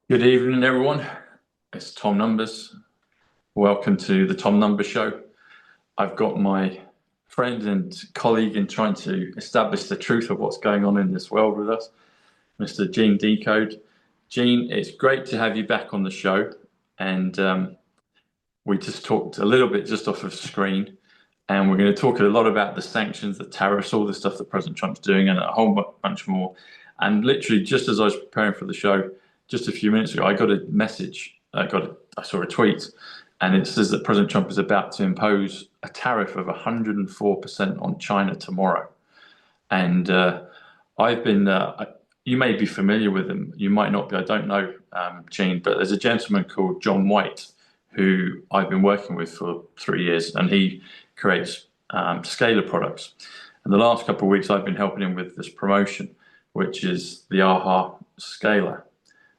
Good evening, everyone. It's Tom Numbers. Welcome to the Tom Numbers Show. I've got my friend and colleague in trying to establish the truth of what's going on in this world with us, Mr. Gene DECODE. Gene, it's great to have you back on the show. And we just talked a little bit just off of screen. And we're going to talk a lot about the sanctions, the tariffs, all the stuff that President Trump's doing, and a whole bunch more. And literally, just as I was preparing for the show, just a few minutes ago, I got a message. I saw a tweet, and it says that President Trump is about to impose a tariff of 104% on China tomorrow. And I've been, you may be familiar with him, you might not be, I don't know, Gene, but there's a gentleman called John White who I've been working with for 3 years, and he creates scalar products. And the last couple of weeks, I've been helping him with this promotion, which is the AHA Scalar,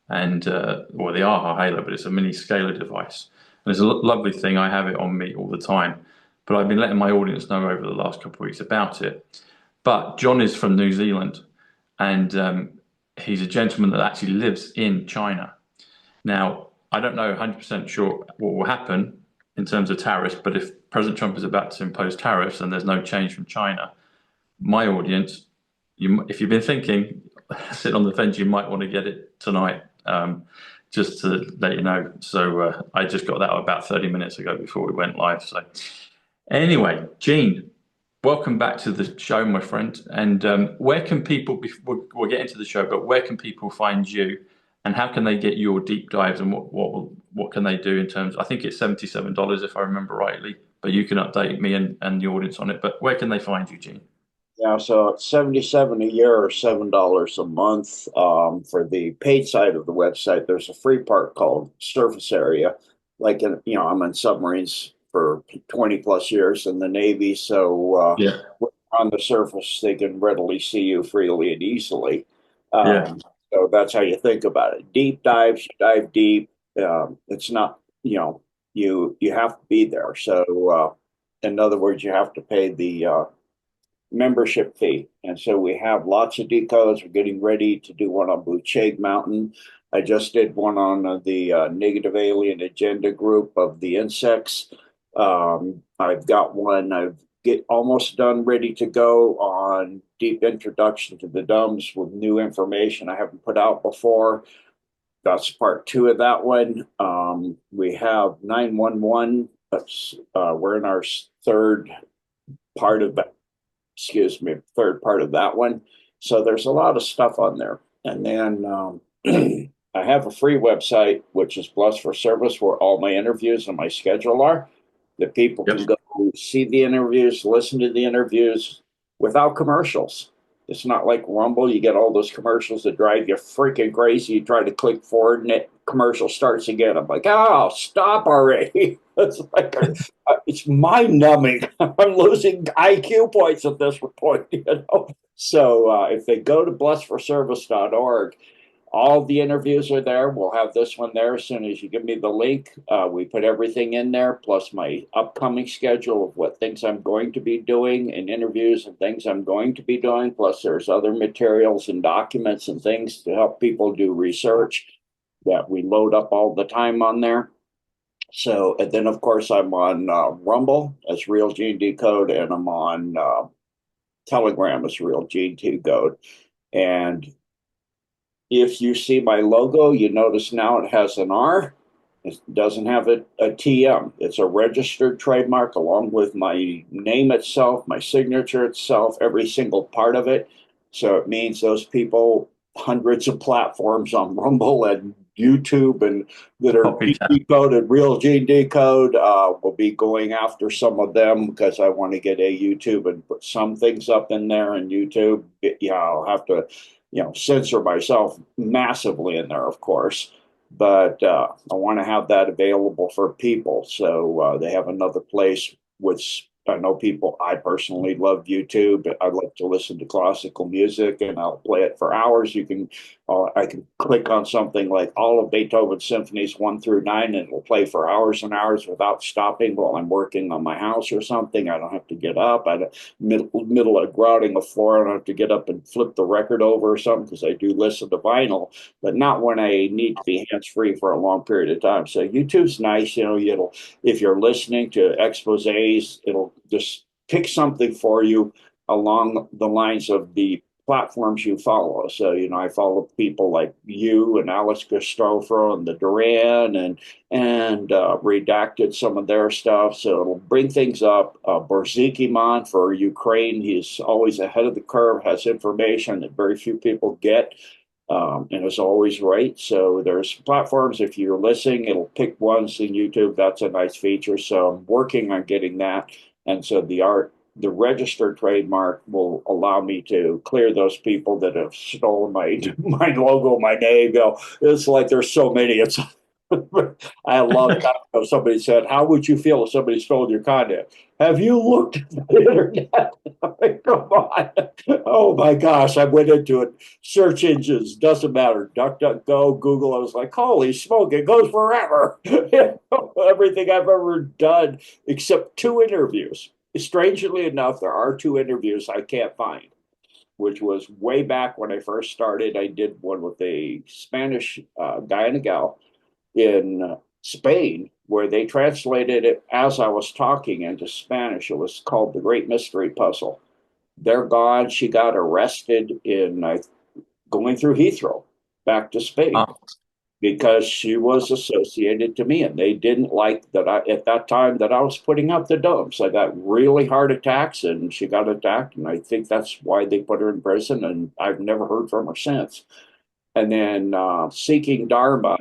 and or the AHA Halo, but it's a mini scalar device. And it's a lovely thing. I have it on me all the time, but I've been letting my audience know over the last couple of weeks about it. But John is from New Zealand, and he's a gentleman that actually lives in China. Now, I don't know 100% sure what will happen in terms of tariffs, but if President Trump is about to impose tariffs and there's no change from China, my audience, if you've been thinking, sit on the fence, you might want to get it tonight, just to let you know. So I just got that about 30 minutes ago before we went live. So anyway, Gene, welcome back to the show, my friend. And where can people, we'll get into the show, but where can people find you? And how can they get your deep dives, and what can they do in terms? I think it's $77 if I remember rightly, but you can update me and the audience on it. But where can they find you, Gene? Yeah, so it's 77 a year or $7 a month. For the paid side of the website, there's a free part called surface area. I'm in submarines for 20 plus years in the Navy, so Yeah, on the surface, they can readily see you freely and easily. yeah, So that's how you think about it. Deep dives, you dive deep. It's not, you have to be there. So, in other words, you have to pay the membership fee. And so we have lots of decodes. We're getting ready to do one on Blue Shade Mountain. I just did one on the negative alien agenda group of the insects. I've got one I've get almost done ready to go on deep introduction to the dumbs with new information I haven't put out before. That's part two of that one. We have 911. We're in our third part of that, excuse me, third part of that one. So there's a lot of stuff on there. And then I have a free website, which is Plus for Service, where all my interviews and my schedule are, that people yep. can go see the interviews, listen to the interviews without commercials. It's not like Rumble. You get all those commercials that drive you freaking crazy. You try to click forward and it commercial starts again. I'm like, oh, stop already. It's like it's mind numbing. I'm losing IQ points at this point. So if they go to blessforservice.org, all the interviews are there. We'll have this one there as soon as you give me the link. We put everything in there, plus my upcoming schedule of what things I'm going to be doing and interviews and things I'm going to be doing. Plus, there's other materials and documents and things to help people do research that we load up all the time on there. So, and then of course, I'm on Rumble as Real Gene Decode, and I'm on Telegram as Real Gene Decode. And if you see my logo, you notice now it has an R. It doesn't have a TM. It's a registered trademark along with my name itself, my signature itself, every single part of it. So it means those people, hundreds of platforms on Rumble and YouTube and that are Copycat. decoded, Real Gene Decode, will be going after some of them because I want to get a YouTube and put some things up in there and YouTube. Yeah, I'll have to censor myself massively in there, of course, but I want to have that available for people. So they have another place, which I know people, I personally love YouTube. I like to listen to classical music and I'll play it for hours. You can I can click on something like all of Beethoven's symphonies 1 through 9, and it'll play for hours and hours without stopping while I'm working on my house or something. I don't have to get up. Middle of grouting a floor, I don't have to get up and flip the record over or something, because I do listen to vinyl, but not when I need to be hands free for a long period of time. So YouTube's nice. It'll, if you're listening to exposés, it'll just pick something for you along the lines of the platforms you follow. So, I follow people like you and Alex Gustafro and the Duran and redacted some of their stuff. So it'll bring things up. Borzikiman for Ukraine, he's always ahead of the curve, has information that very few people get. And is always right. So there's platforms, if you're listening, it'll pick ones in YouTube. That's a nice feature. So I'm working on getting that. And so the registered trademark will allow me to clear those people that have stolen my logo, my name. It's like there's so many. It's I love that. Somebody said, "How would you feel if somebody stole your content? Have you looked at the internet?" Come on! Oh my gosh! I went into it. Search engines doesn't matter. DuckDuckGo, Google. I was like, "Holy smoke! It goes forever." Everything I've ever done except 2 interviews. Strangely enough, there are 2 interviews I can't find, which was way back when I first started. I did one with a Spanish guy and a gal in Spain, where they translated it as I was talking into Spanish. It was called The Great Mystery Puzzle. They're gone. She got arrested in going through Heathrow back to Spain. Oh. Because she was associated to me, and they didn't like that at that time that I was putting out the dumps. I got really hard attacks, and she got attacked, and I think that's why they put her in prison, and I've never heard from her since. And then Seeking Dharma,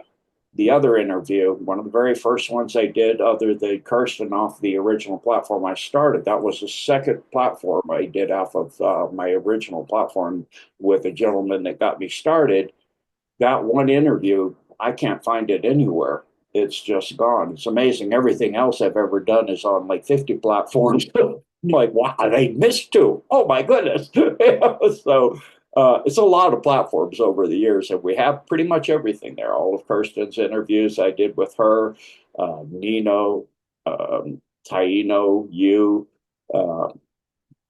the other interview, one of the very first ones I did, other than Kirsten off the original platform I started, that was the second platform I did off of my original platform with a gentleman that got me started. That one interview, I can't find it anywhere. It's just gone. It's amazing. Everything else I've ever done is on like 50 platforms. I'm like, wow, they missed 2. Oh my goodness. So it's a lot of platforms over the years, and we have pretty much everything there. All of Kirsten's interviews I did with her, Nino, Taino, you,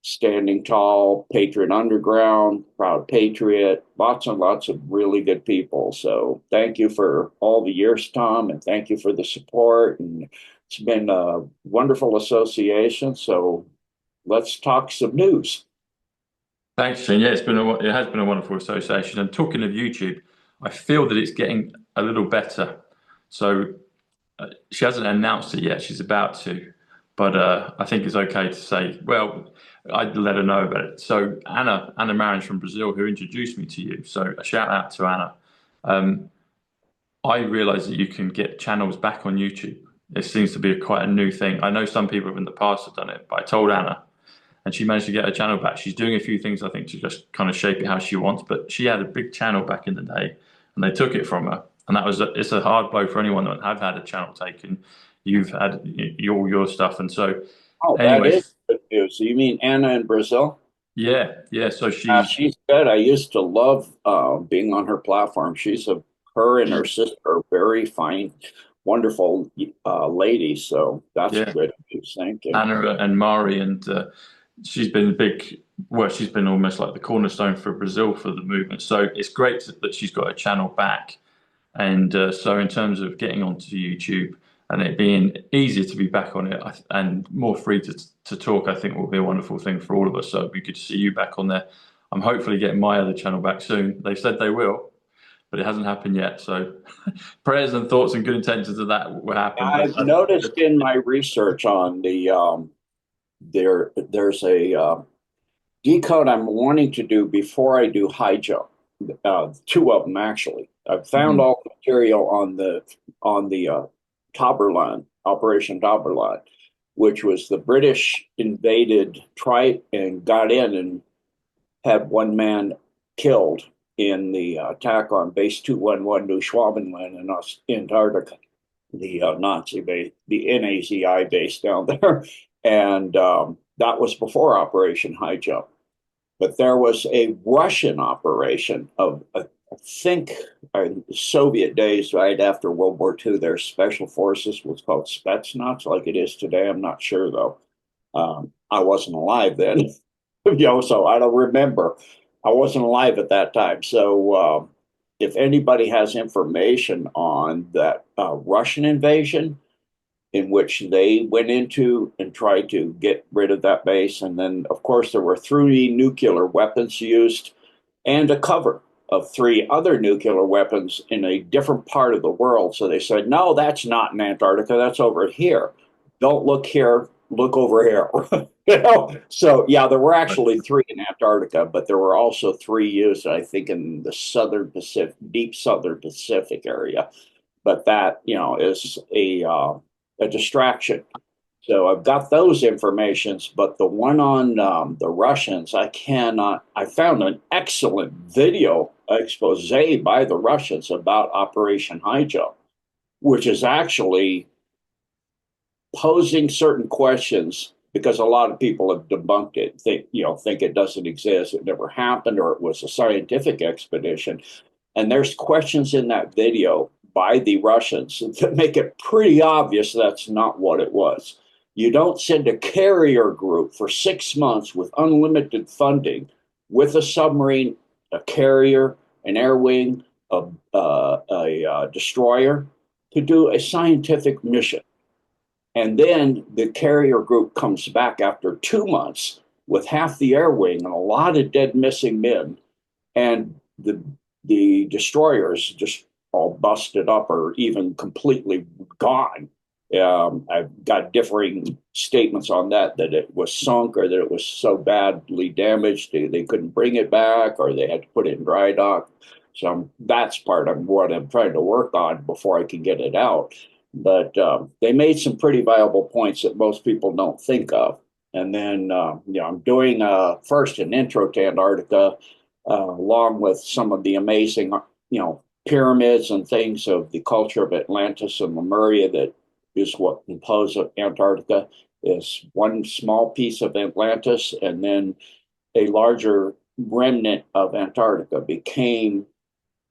Standing Tall, Patriot Underground, Proud Patriot, lots and lots of really good people. So thank you for all the years, Tom, and thank you for the support. And it's been a wonderful association. So let's talk some news. Thanks, Shane. Yeah, it has been a wonderful association. And talking of YouTube, I feel that it's getting a little better. So she hasn't announced it yet. She's about to, but I think it's okay to say, well, I'd let her know about it. So Anna Marins from Brazil, who introduced me to you. So a shout out to Anna. I realized that you can get channels back on YouTube. It seems to be quite a new thing. I know some people in the past have done it, but I told Anna, and she managed to get her channel back. She's doing a few things, I think, to just kind of shape it how she wants. But she had a big channel back in the day, and they took it from her. And it's a hard blow for anyone that have had a channel taken. You've had your stuff, and so. Oh, Anyway, that is good news. So you mean Anna in Brazil? yeah. So She's good. I used to love being on her platform. Her and her sister are very fine, wonderful ladies. So that's yeah, good news. Thank you. Anna and Mari, and she's been big. Well, she's been almost like the cornerstone for Brazil for the movement. So it's great that she's got a channel back. And so in terms of getting onto YouTube and it being easier to be back on it and more free to talk, I think will be a wonderful thing for all of us. So it'd be good to see you back on there. I'm hopefully getting my other channel back soon. They said they will, but it hasn't happened yet. So prayers and thoughts and good intentions of that will happen. I've noticed in my research on there's a decode I'm wanting to do before I do high jump. 2 of them actually. I've found all the material on the Taberlan, Operation Taberlan, which was the British invaded, tried and got in and had 1 man killed in the attack on Base 211 New Schwabenland in Antarctica, the Nazi base, the NAZI base down there. And that was before Operation High Jump. But there was a Russian operation of I think Soviet days, right after World War II, their special forces was called Spetsnaz, like it is today. I'm not sure though. I wasn't alive then, so I don't remember. I wasn't alive at that time. So if anybody has information on that Russian invasion, in which they went into and tried to get rid of that base, and then of course there were three nuclear weapons used and a cover of three other nuclear weapons in a different part of the world. So they said, no, that's not in Antarctica. That's over here. Don't look here. Look over here. So yeah, there were actually three in Antarctica, but there were also three used, I think, in the southern Pacific, deep southern Pacific area. But that, is a distraction. So I've got those informations, but the one on the Russians, I cannot. I found an excellent video expose by the Russians about Operation Hijo, which is actually posing certain questions because a lot of people have debunked it, think it doesn't exist, it never happened, or it was a scientific expedition. And there's questions in that video by the Russians that make it pretty obvious that's not what it was. You don't send a carrier group for 6 months with unlimited funding with a submarine, a carrier, an air wing, a destroyer to do a scientific mission. And then the carrier group comes back after 2 months with half the air wing and a lot of dead missing men. And the destroyers just all busted up or even completely gone. I've got differing statements on that it was sunk or that it was so badly damaged they couldn't bring it back or they had to put it in dry dock. So that's part of what I'm trying to work on before I can get it out. But they made some pretty viable points that most people don't think of. And then, I'm doing first an intro to Antarctica, along with some of the amazing, pyramids and things of the culture of Atlantis and Lemuria that is what composed Antarctica. Is one small piece of Atlantis, and then a larger remnant of Antarctica became,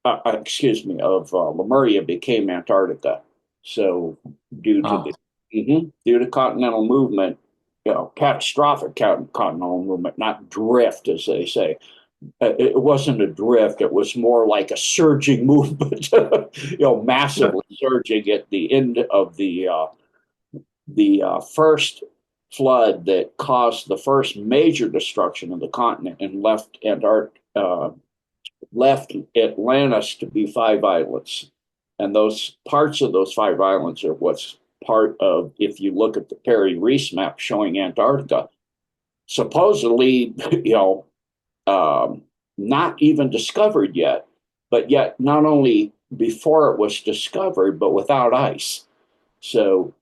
of Lemuria became Antarctica. So due to due to continental movement, catastrophic continental movement, not drift, as they say. It wasn't a drift. It was more like a surging movement, massively surging at the end of the first flood that caused the first major destruction of the continent and left Atlantis to be 5 islands. And those parts of those 5 islands are what's part of, if you look at the Perry Reese map showing Antarctica, supposedly, not even discovered yet, but yet not only before it was discovered, but without ice. So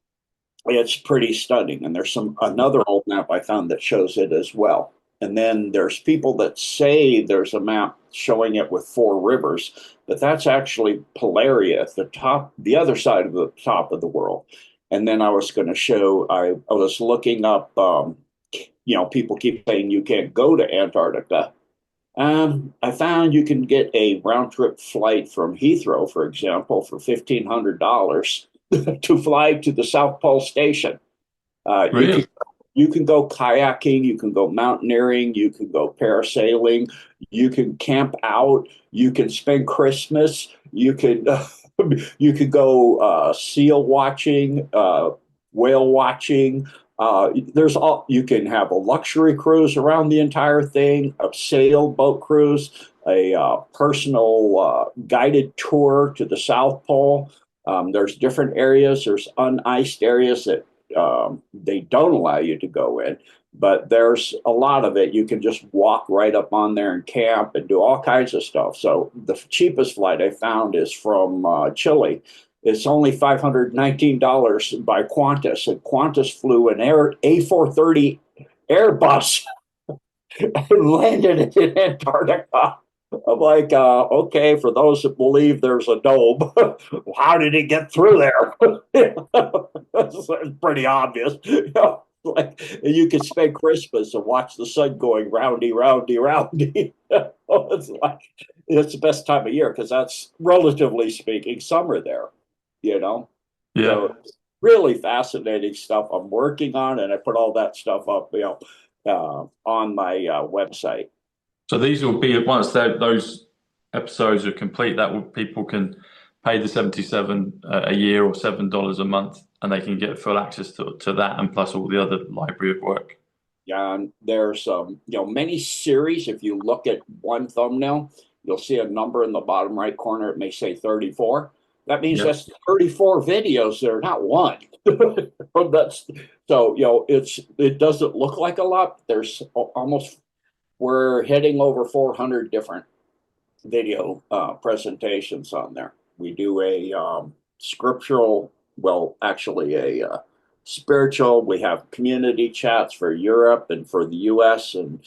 it's pretty stunning. And there's another old map I found that shows it as well. And then there's people that say there's a map showing it with 4 rivers, but that's actually Polaria at the top, the other side of the top of the world. And then I was going to show, I was looking up, people keep saying you can't go to Antarctica. I found you can get a round trip flight from Heathrow, for example, for $1,500 to fly to the South Pole Station. Really? You can go kayaking, you can go mountaineering, you can go parasailing, you can camp out, you can spend Christmas, you could you could go seal watching, whale watching. You can have a luxury cruise around the entire thing, a sailboat cruise, a personal guided tour to the South Pole. There's different areas. There's uniced areas that they don't allow you to go in, but there's a lot of it. You can just walk right up on there and camp and do all kinds of stuff. So the cheapest flight I found is from Chile. It's only $519 by Qantas, and Qantas flew an A430 Airbus and landed in Antarctica. I'm like, okay, for those that believe there's a dome, how did it get through there? It's pretty obvious. Like you could spend Christmas and watch the sun going roundy, roundy, roundy. It's like it's the best time of year because that's relatively speaking summer there, you know. Yeah. So really fascinating stuff I'm working on, and I put all that stuff up, on my website. So these will be once those episodes are complete. That will people can pay the 77 a year or $7 a month, and they can get full access to that and plus all the other library of work. Yeah, and there's many series. If you look at one thumbnail, you'll see a number in the bottom right corner. It may say 34. That means Yeah. that's 34 videos there, not one. That's so it doesn't look like a lot. There's almost we're hitting over 400 different video presentations on there. We do a scriptural, well, actually a spiritual. We have community chats for Europe and for the U.S. and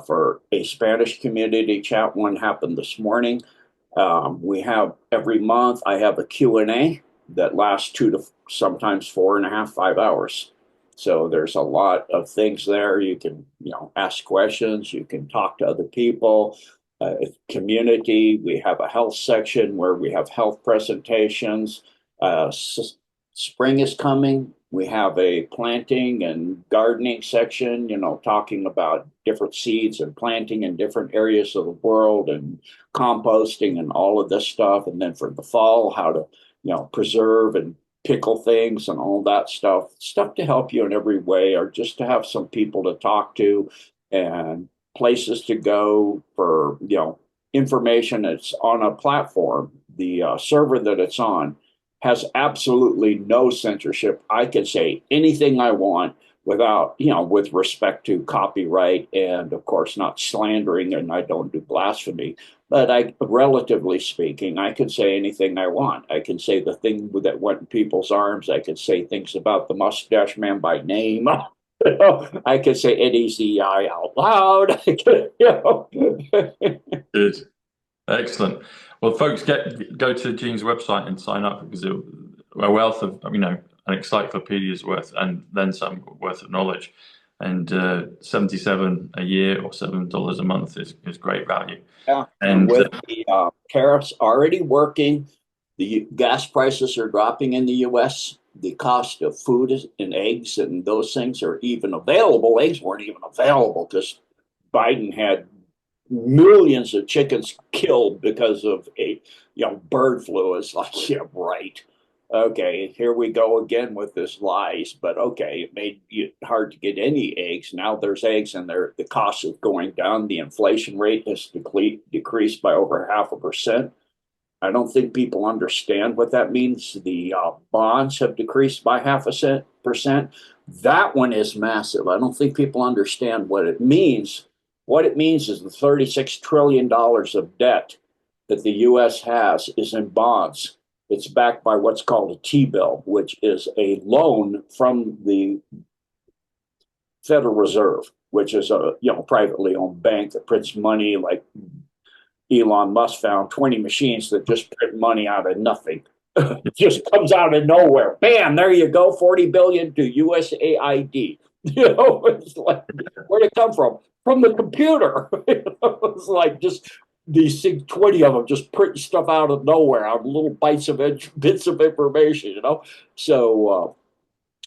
for a Spanish community chat. One happened this morning. We have every month. I have a Q&A that lasts 2 to sometimes 4.5, 5 hours. So there's a lot of things there. You can, ask questions. You can talk to other people. Community. We have a health section where we have health presentations. Spring is coming. We have a planting and gardening section, talking about different seeds and planting in different areas of the world and composting and all of this stuff. And then for the fall, how to, preserve and pickle things and all that stuff to help you in every way, or just to have some people to talk to and places to go for, information that's on a platform. The server that it's on has absolutely no censorship. I can say anything I want without, with respect to copyright and, of course, not slandering, and I don't do blasphemy. But relatively speaking, I can say anything I want. I can say the thing that went in people's arms. I can say things about the mustache man by name. I can say NECI out loud. Good. Excellent. Well, folks, go to Gene's website and sign up because a wealth of, an encyclopedia's worth and then some worth of knowledge. And 77 a year or $7 a month is great value. Yeah, And with the tariffs already working, the gas prices are dropping in the U.S. The cost of food and eggs and those things are even available. Eggs weren't even available because Biden had millions of chickens killed because of a bird flu. It's like, yeah, right. Okay, here we go again with this lies. But okay, it made it hard to get any eggs. Now there's eggs, and the cost is going down. The inflation rate has decreased by over 0.5%. I don't think people understand what that means. The bonds have decreased by 0.5%. That one is massive. I don't think people understand what it means. What it means is the $36 trillion of debt that the U.S. has is in bonds. It's backed by what's called a T-bill, which is a loan from the Federal Reserve, which is a privately owned bank that prints money. Like Elon Musk found 20 machines that just print money out of nothing. It just comes out of nowhere. Bam, there you go, 40 billion to USAID. It's like, where'd it come from? From the computer. It's like just these 20 of them just print stuff out of nowhere on little bits of information, So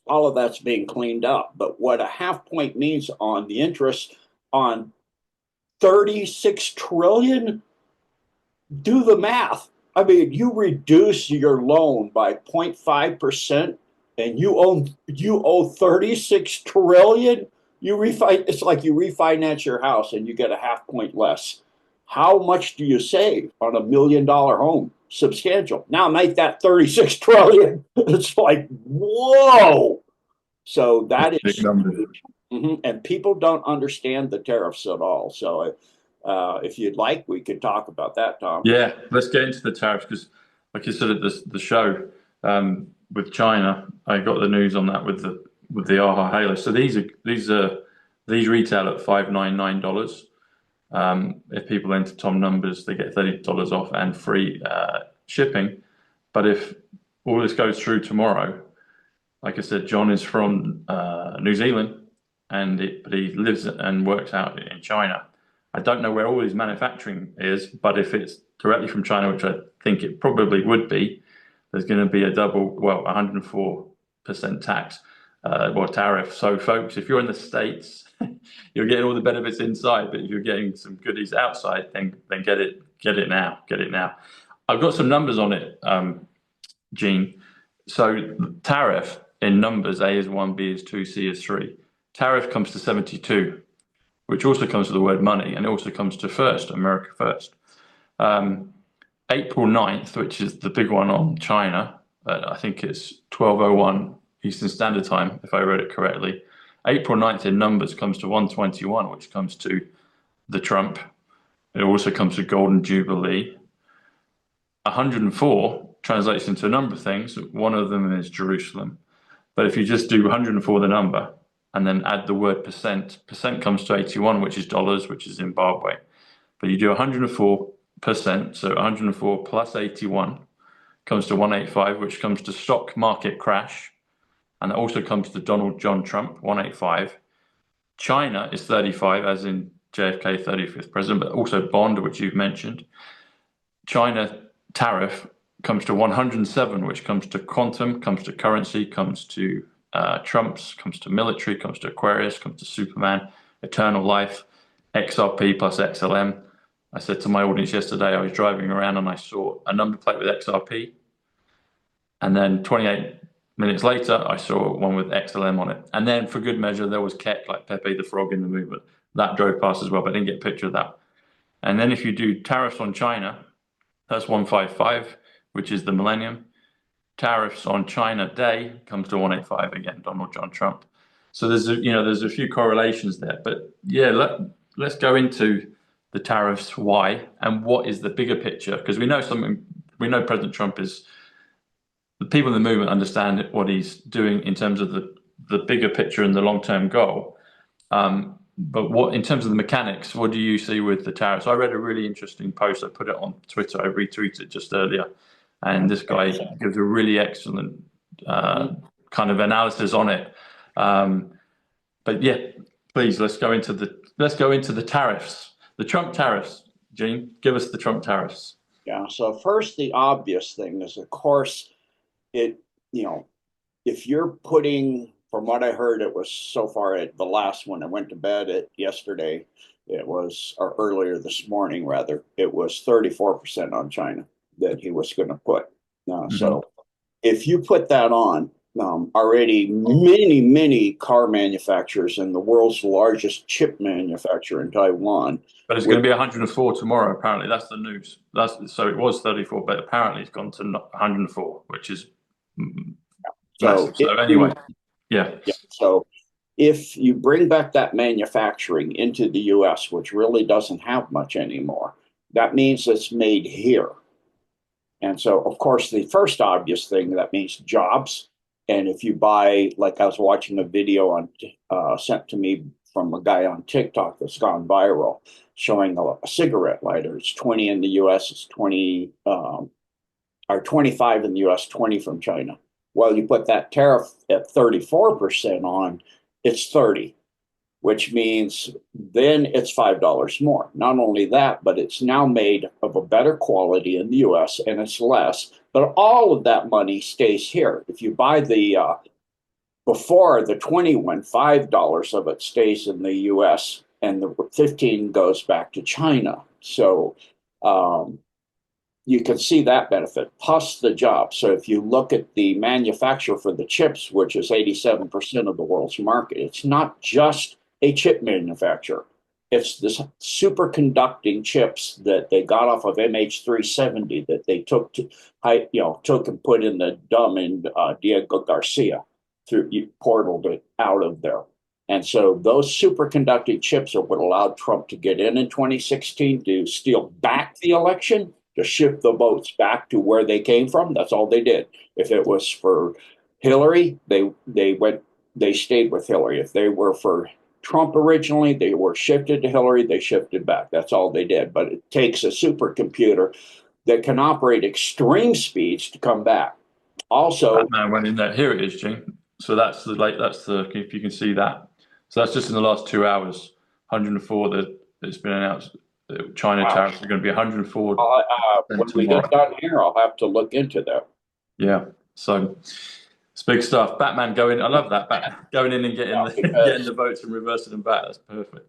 all of that's being cleaned up. But what a half point means on the interest on 36 trillion, do the math. I mean, you reduce your loan by 0.5% and you owe 36 trillion. It's like you refinance your house and you get a half point less. How much do you save on $1 million home? Substantial. Now make that 36 trillion. It's like, whoa. So that is big numbers. And people don't understand the tariffs at all. So if you'd like, we could talk about that, Tom. Yeah, let's get into the tariffs because, like you said at the show with China, I got the news on that with the AHA Halo. So these retail at $599. If people enter Tom numbers, they get $30 off and free shipping. But if all this goes through tomorrow, like I said, John is from New Zealand, but he lives and works out in China. I don't know where all his manufacturing is, but if it's directly from China, which I think it probably would be, there's going to be a 104% tax or tariff. So, folks, if you're in the States, you're getting all the benefits inside, but if you're getting some goodies outside, then get it now. Get it now. I've got some numbers on it, Gene. So, tariff in numbers: A is 1, B is 2, C is 3. Tariff comes to 72, which also comes to the word money, and it also comes to first, America first. April 9th, which is the big one on China, I think it's 12:01 Eastern Standard Time, if I read it correctly. April 9th in numbers comes to 121, which comes to the Trump. It also comes to Golden Jubilee. 104 translates into a number of things. One of them is Jerusalem. But if you just do 104, the number, and then add the word percent comes to 81, which is dollars, which is Zimbabwe. But you do 104%, so 104 plus 81 comes to 185, which comes to stock market crash. And that also comes to Donald John Trump, 185. China is 35, as in JFK, 35th president, but also bond, which you've mentioned. China tariff comes to 107, which comes to quantum, comes to currency, comes to Trump's, comes to military, comes to Aquarius, comes to Superman, eternal life, XRP plus XLM. I said to my audience yesterday, I was driving around and I saw a number plate with XRP. And then 28 minutes later, I saw one with XLM on it. And then for good measure, there was Kek, like Pepe the Frog in the movie. That drove past as well, but I didn't get a picture of that. And then if you do tariffs on China, that's 155, which is the millennium. Tariffs on China day comes to 185 again, Donald John Trump. So there's a few correlations there. But yeah, let's go into the tariffs, why, and what is the bigger picture? Because we know President Trump is, the people in the movement understand what he's doing in terms of the bigger picture and the long-term goal. But what, in terms of the mechanics, what do you see with the tariffs? I read a really interesting post. I put it on Twitter. I retweeted it just earlier. And this guy gives a really excellent kind of analysis on it. But yeah, please, let's go into the tariffs, the Trump tariffs. Gene, give us the Trump tariffs. Yeah. So first, the obvious thing is, of course, if you're putting, from what I heard, it was so far at the last one. I went to bed yesterday. It was, or earlier this morning, rather. It was 34% on China that he was going to put. So if you put that on, already many car manufacturers and the world's largest chip manufacturer in Taiwan. But it's going to be 104 tomorrow, apparently. That's the news. So it was 34, but apparently it's gone to 104, which is massive. So anyway, yeah. So if you bring back that manufacturing into the US, which really doesn't have much anymore, that means it's made here. And so, of course, the first obvious thing, that means jobs. And if you buy, like I was watching a video sent to me from a guy on TikTok that's gone viral, showing a cigarette lighter. It's 20 in the US, it's 20, or 25 in the US, 20 from China. Well, you put that tariff at 34% on, it's 30, which means then it's $5 more. Not only that, but it's now made of a better quality in the US and it's less, but all of that money stays here. If you buy before the 21, $5 of it stays in the US and the 15 goes back to China. So you can see that benefit, plus the jobs. So if you look at the manufacturer for the chips, which is 87% of the world's market, it's not just a chip manufacturer. It's this superconducting chips that they got off of MH370 that they took and put in the dumb in Diego Garcia, portaled it out of there. And so those superconducting chips are what allowed Trump to get in 2016 to steal back the election, to shift the votes back to where they came from. That's all they did. If it was for Hillary, they stayed with Hillary. If they were for Trump originally, they were shifted to Hillary, they shifted back. That's all they did. But it takes a supercomputer that can operate extreme speeds to come back. Also, Batman went in there. Here it is, Gene. So that's the if you can see that. So that's just in the last 2 hours. 104 that it's been announced that China Wow. tariffs are going to be 104 When we tomorrow. get done here, I'll have to look into that. Yeah. So it's big stuff. Batman going. I love that. Batman going in and getting Yeah, getting because the votes and reversing them back. That's perfect.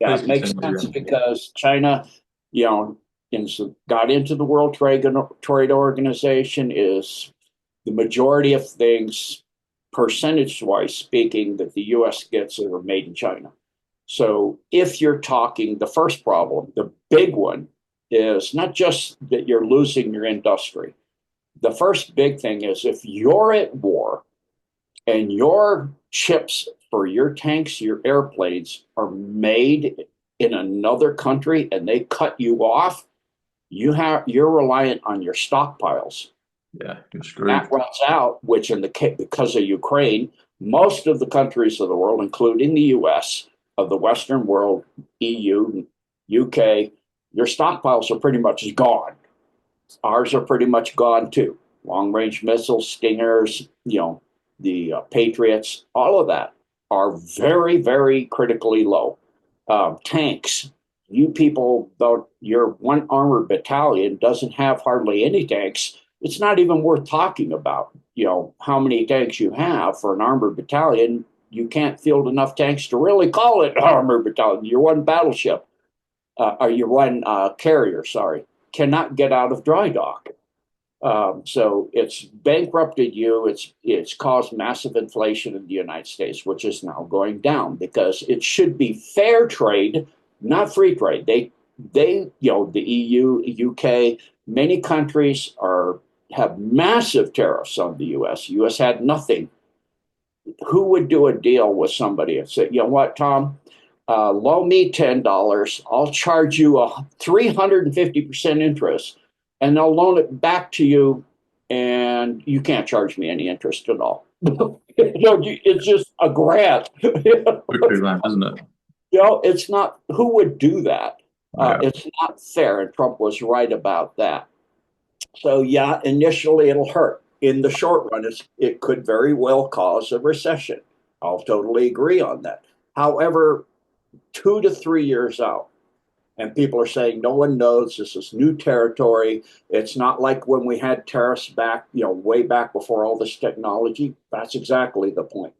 yeah, Please it makes continue. sense because China, you know, got into the World Trade Organization is the majority of things, percentage-wise speaking, that the U.S. gets are made in China. So if you're talking, the first problem, the big one, is not just that you're losing your industry. The first big thing is if you're at war and your chips for your tanks, your airplanes are made in another country and they cut you off, you're reliant on your stockpiles. Yeah, you're screwed. That runs out, which because of Ukraine, most of the countries of the world, including the US, of the Western world, EU, UK, your stockpiles are pretty much gone. Ours are pretty much gone too. Long range missiles, Stingers, the Patriots, all of that are very, very critically low. Tanks, you people, though your one armored battalion doesn't have hardly any tanks, it's not even worth talking about. How many tanks you have for an armored battalion. You can't field enough tanks to really call it an armored battalion. Your one battleship, or your one carrier, sorry, cannot get out of dry dock. So it's bankrupted you. It's caused massive inflation in the United States, which is now going down because it should be fair trade, not free trade. The EU, UK, many countries have massive tariffs on the U.S. The U.S. had nothing. Who would do a deal with somebody and say, you know what, Tom? Loan me $10. I'll charge you a 350% interest, and they'll loan it back to you, and you can't charge me any interest at all. It's just a grant. Cuckoo land, isn't it? It's not. Who would do that? Yeah. It's not fair, and Trump was right about that. So yeah, initially it'll hurt. In the short run, it could very well cause a recession. I'll totally agree on that. However, 2 to 3 years out, and people are saying no one knows, this is new territory. It's not like when we had tariffs back, way back before all this technology. That's exactly the point.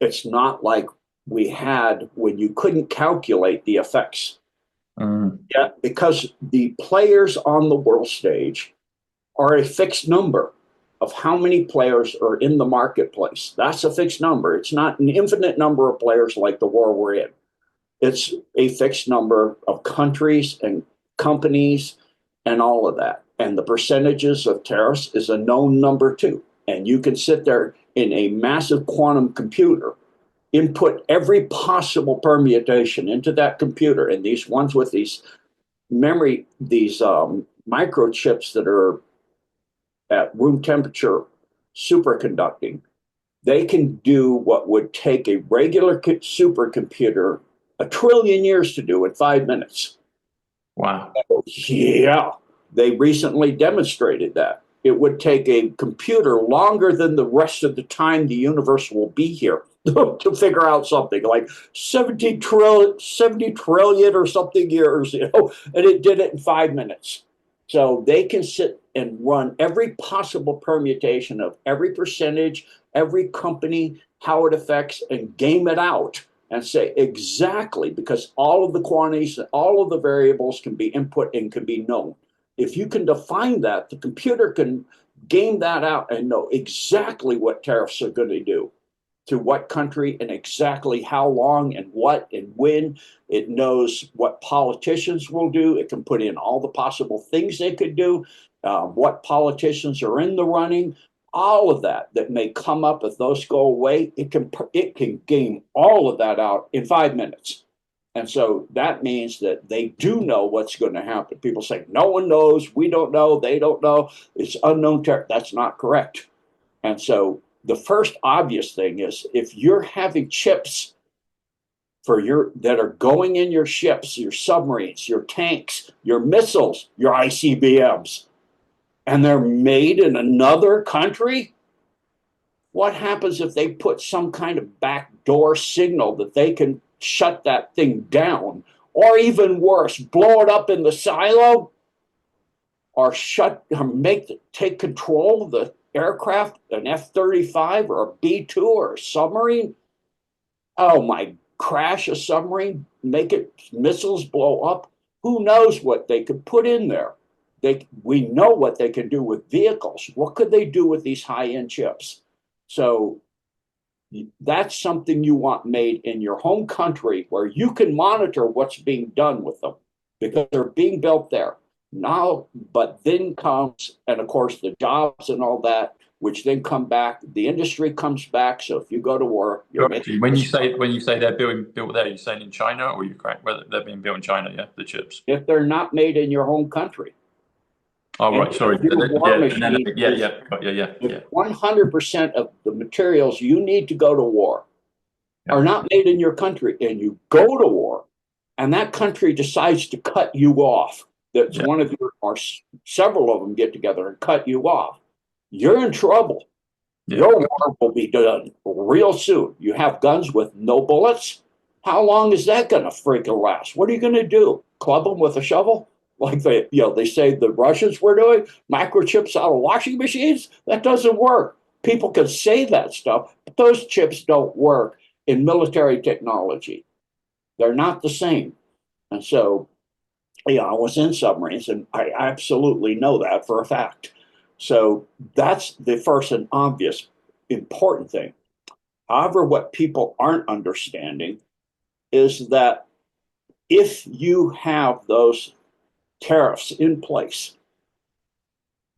It's not like we had when you couldn't calculate the effects. Yeah, because the players on the world stage are a fixed number of how many players are in the marketplace. That's a fixed number. It's not an infinite number of players like the war we're in. It's a fixed number of countries and companies and all of that. And the percentages of tariffs is a known number too. And you can sit there in a massive quantum computer, input every possible permutation into that computer. And these ones with these microchips that are at room temperature superconducting, they can do what would take a regular supercomputer 1 trillion years to do in 5 minutes. Wow. Yeah, they recently demonstrated that. It would take a computer longer than the rest of the time the universe will be here to figure out something like 70 trillion or something years, and it did it in 5 minutes. So they can sit and run every possible permutation of every percentage, every company, how it affects, and game it out and say exactly, because all of the quantities, all of the variables can be input and can be known. If you can define that, the computer can game that out and know exactly what tariffs are going to do to what country and exactly how long and what and when. It knows what politicians will do. It can put in all the possible things they could do, what politicians are in the running, all of that may come up if those go away. It can game all of that out in 5 minutes. And so that means that they do know what's going to happen. People say, no one knows, we don't know, they don't know, it's unknown terror. That's not correct. And so the first obvious thing is if you're having chips that are going in your ships, your submarines, your tanks, your missiles, your ICBMs, and they're made in another country, What happens if they put some kind of backdoor signal that they can shut that thing down? Or even worse, blow it up in the silo, or take control of the aircraft, an F-35 or a B-2 or a submarine? Oh my, crash a submarine, make it missiles blow up. Who knows what they could put in there? We know what they can do with vehicles. What could they do with these high-end chips? So that's something you want made in your home country where you can monitor what's being done with them because they're being built there now. But then comes, and of course, the jobs and all that, which then come back. The industry comes back. So if you go to war, you're making When you say they're built there, you're saying in China or Ukraine? Whether they're being built in China, yeah, the chips. if they're not made in your home country. Oh, right, sorry. Your war Yeah, machine yeah. 100% of the materials you need to go to war are not made in your country, and you go to war, and that country decides to cut you off. That's one of your, or several of them get together and cut you off. You're in trouble. Your war will be done real soon. You have guns with no bullets. How long is that going to freaking last? What are you going to do? Club them with a shovel? Like they say the Russians were doing, microchips out of washing machines? That doesn't work. People can say that stuff, but those chips don't work in military technology. They're not the same. And so, I was in submarines, and I absolutely know that for a fact. So that's the first and obvious important thing. However, what people aren't understanding is that if you have those tariffs in place,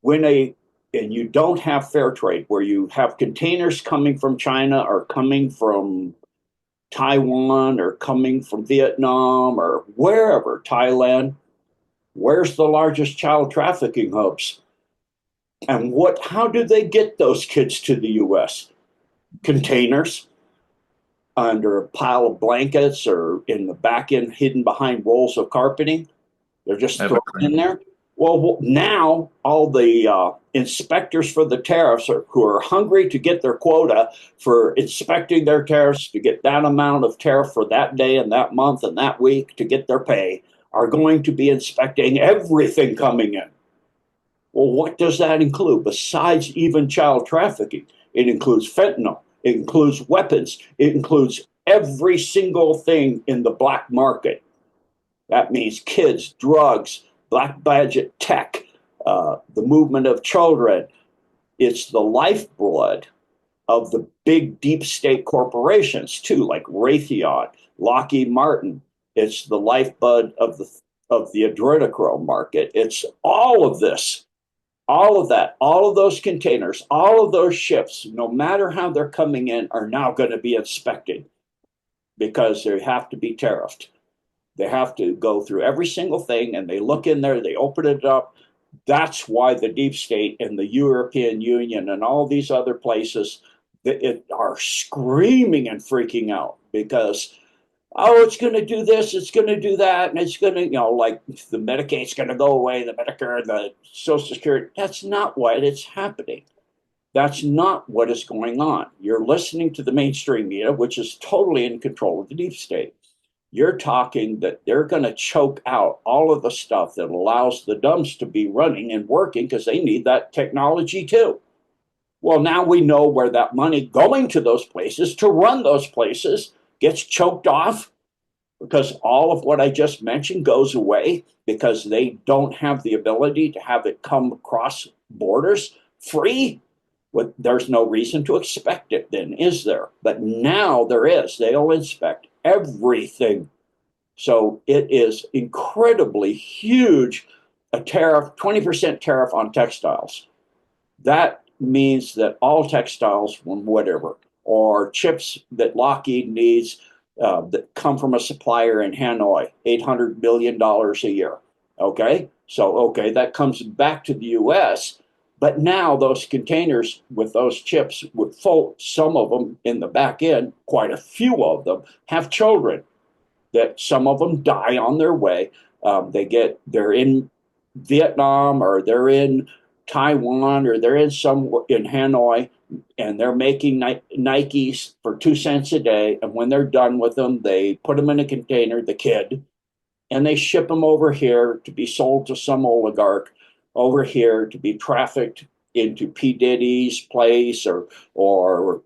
and you don't have fair trade, where you have containers coming from China or coming from Taiwan or coming from Vietnam or wherever, Thailand, where's the largest child trafficking hubs? And how do they get those kids to the US? Containers under a pile of blankets or in the back end hidden behind rolls of carpeting. They're just thrown in there. Well, now all the inspectors for the tariffs who are hungry to get their quota for inspecting their tariffs to get that amount of tariff for that day and that month and that week to get their pay are going to be inspecting everything coming in. Well, what does that include besides even child trafficking? It includes fentanyl. It includes weapons. It includes every single thing in the black market. That means kids, drugs, black budget tech, the movement of children. It's the lifeblood of the big deep state corporations too, like Raytheon, Lockheed Martin. It's the lifeblood of the adrenochrome market. It's all of this, all of that, all of those containers, all of those ships, no matter how they're coming in, are now going to be inspected because they have to be tariffed. They have to go through every single thing, and they look in there, they open it up. That's why the deep state and the European Union and all these other places are screaming and freaking out because, oh, it's going to do this, it's going to do that, and it's going to, like the Medicaid's going to go away, the Medicare, the Social Security. That's not what is happening. That's not what is going on. You're listening to the mainstream media, which is totally in control of the deep state. You're talking that they're going to choke out all of the stuff that allows the dumbs to be running and working because they need that technology too. Well, now we know where that money going to those places to run those places gets choked off because all of what I just mentioned goes away because they don't have the ability to have it come across borders free. There's no reason to expect it then, is there? But now there is. They'll inspect everything. So it is incredibly huge, a tariff, 20% tariff on textiles. That means that all textiles, whatever, or chips that Lockheed needs that come from a supplier in Hanoi, $800 million a year. Okay, so that comes back to the US. But now those containers with those chips would full, some of them in the back end, quite a few of them have children that some of them die on their way. They're in Vietnam or they're in Taiwan, or they're in Hanoi, and they're making Nikes for 2 cents a day. And when they're done with them, they put them in a container, the kid, and they ship them over here to be sold to some oligarch over here to be trafficked into P. Diddy's place, or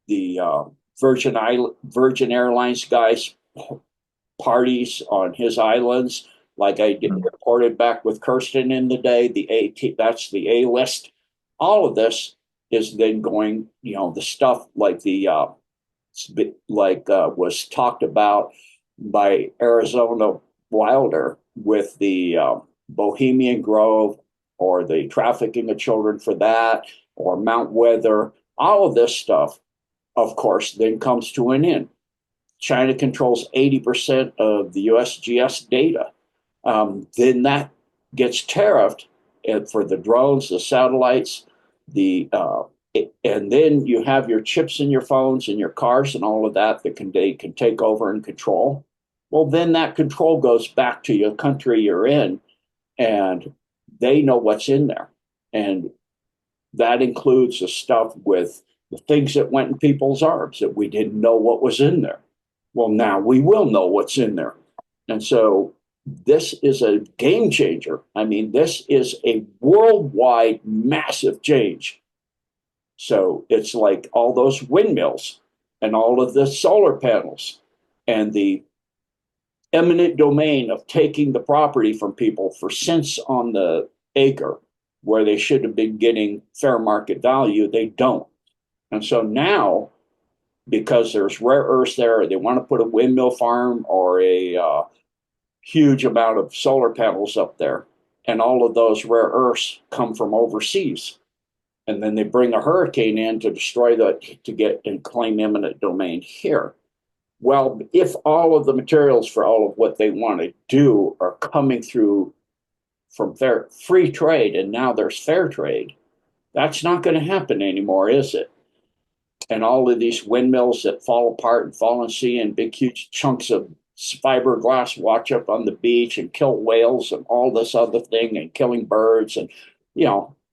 the Virgin Airlines guys parties on his islands, like I did reported back with Kirsten in the day. That's the A list. All of this is then going, the stuff like was talked about by Arizona Wilder with the Bohemian Grove, or the trafficking of children for that, or Mount Weather. All of this stuff, of course, then comes to an end. China controls 80% of the USGS data. Then that gets tariffed for the drones, the satellites, and then you have your chips in your phones and your cars and all of that they can take over and control. Well, then that control goes back to your country you're in, and they know what's in there. And that includes the stuff with the things that went in people's arms that we didn't know what was in there. Well, now we will know what's in there. And so this is a game changer. I mean, this is a worldwide massive change. So it's like all those windmills and all of the solar panels and the eminent domain of taking the property from people for cents on the acre, where they should have been getting fair market value, they don't. And so now, because there's rare earths there, they want to put a windmill farm or a huge amount of solar panels up there. And all of those rare earths come from overseas. And then they bring a hurricane in to destroy to get and claim eminent domain here. Well, if all of the materials for all of what they want to do are coming through from free trade, and now there's fair trade, that's not going to happen anymore, is it? And all of these windmills that fall apart and fall in sea, and big, huge chunks of fiberglass wash up on the beach and kill whales and all this other thing, and killing birds. And,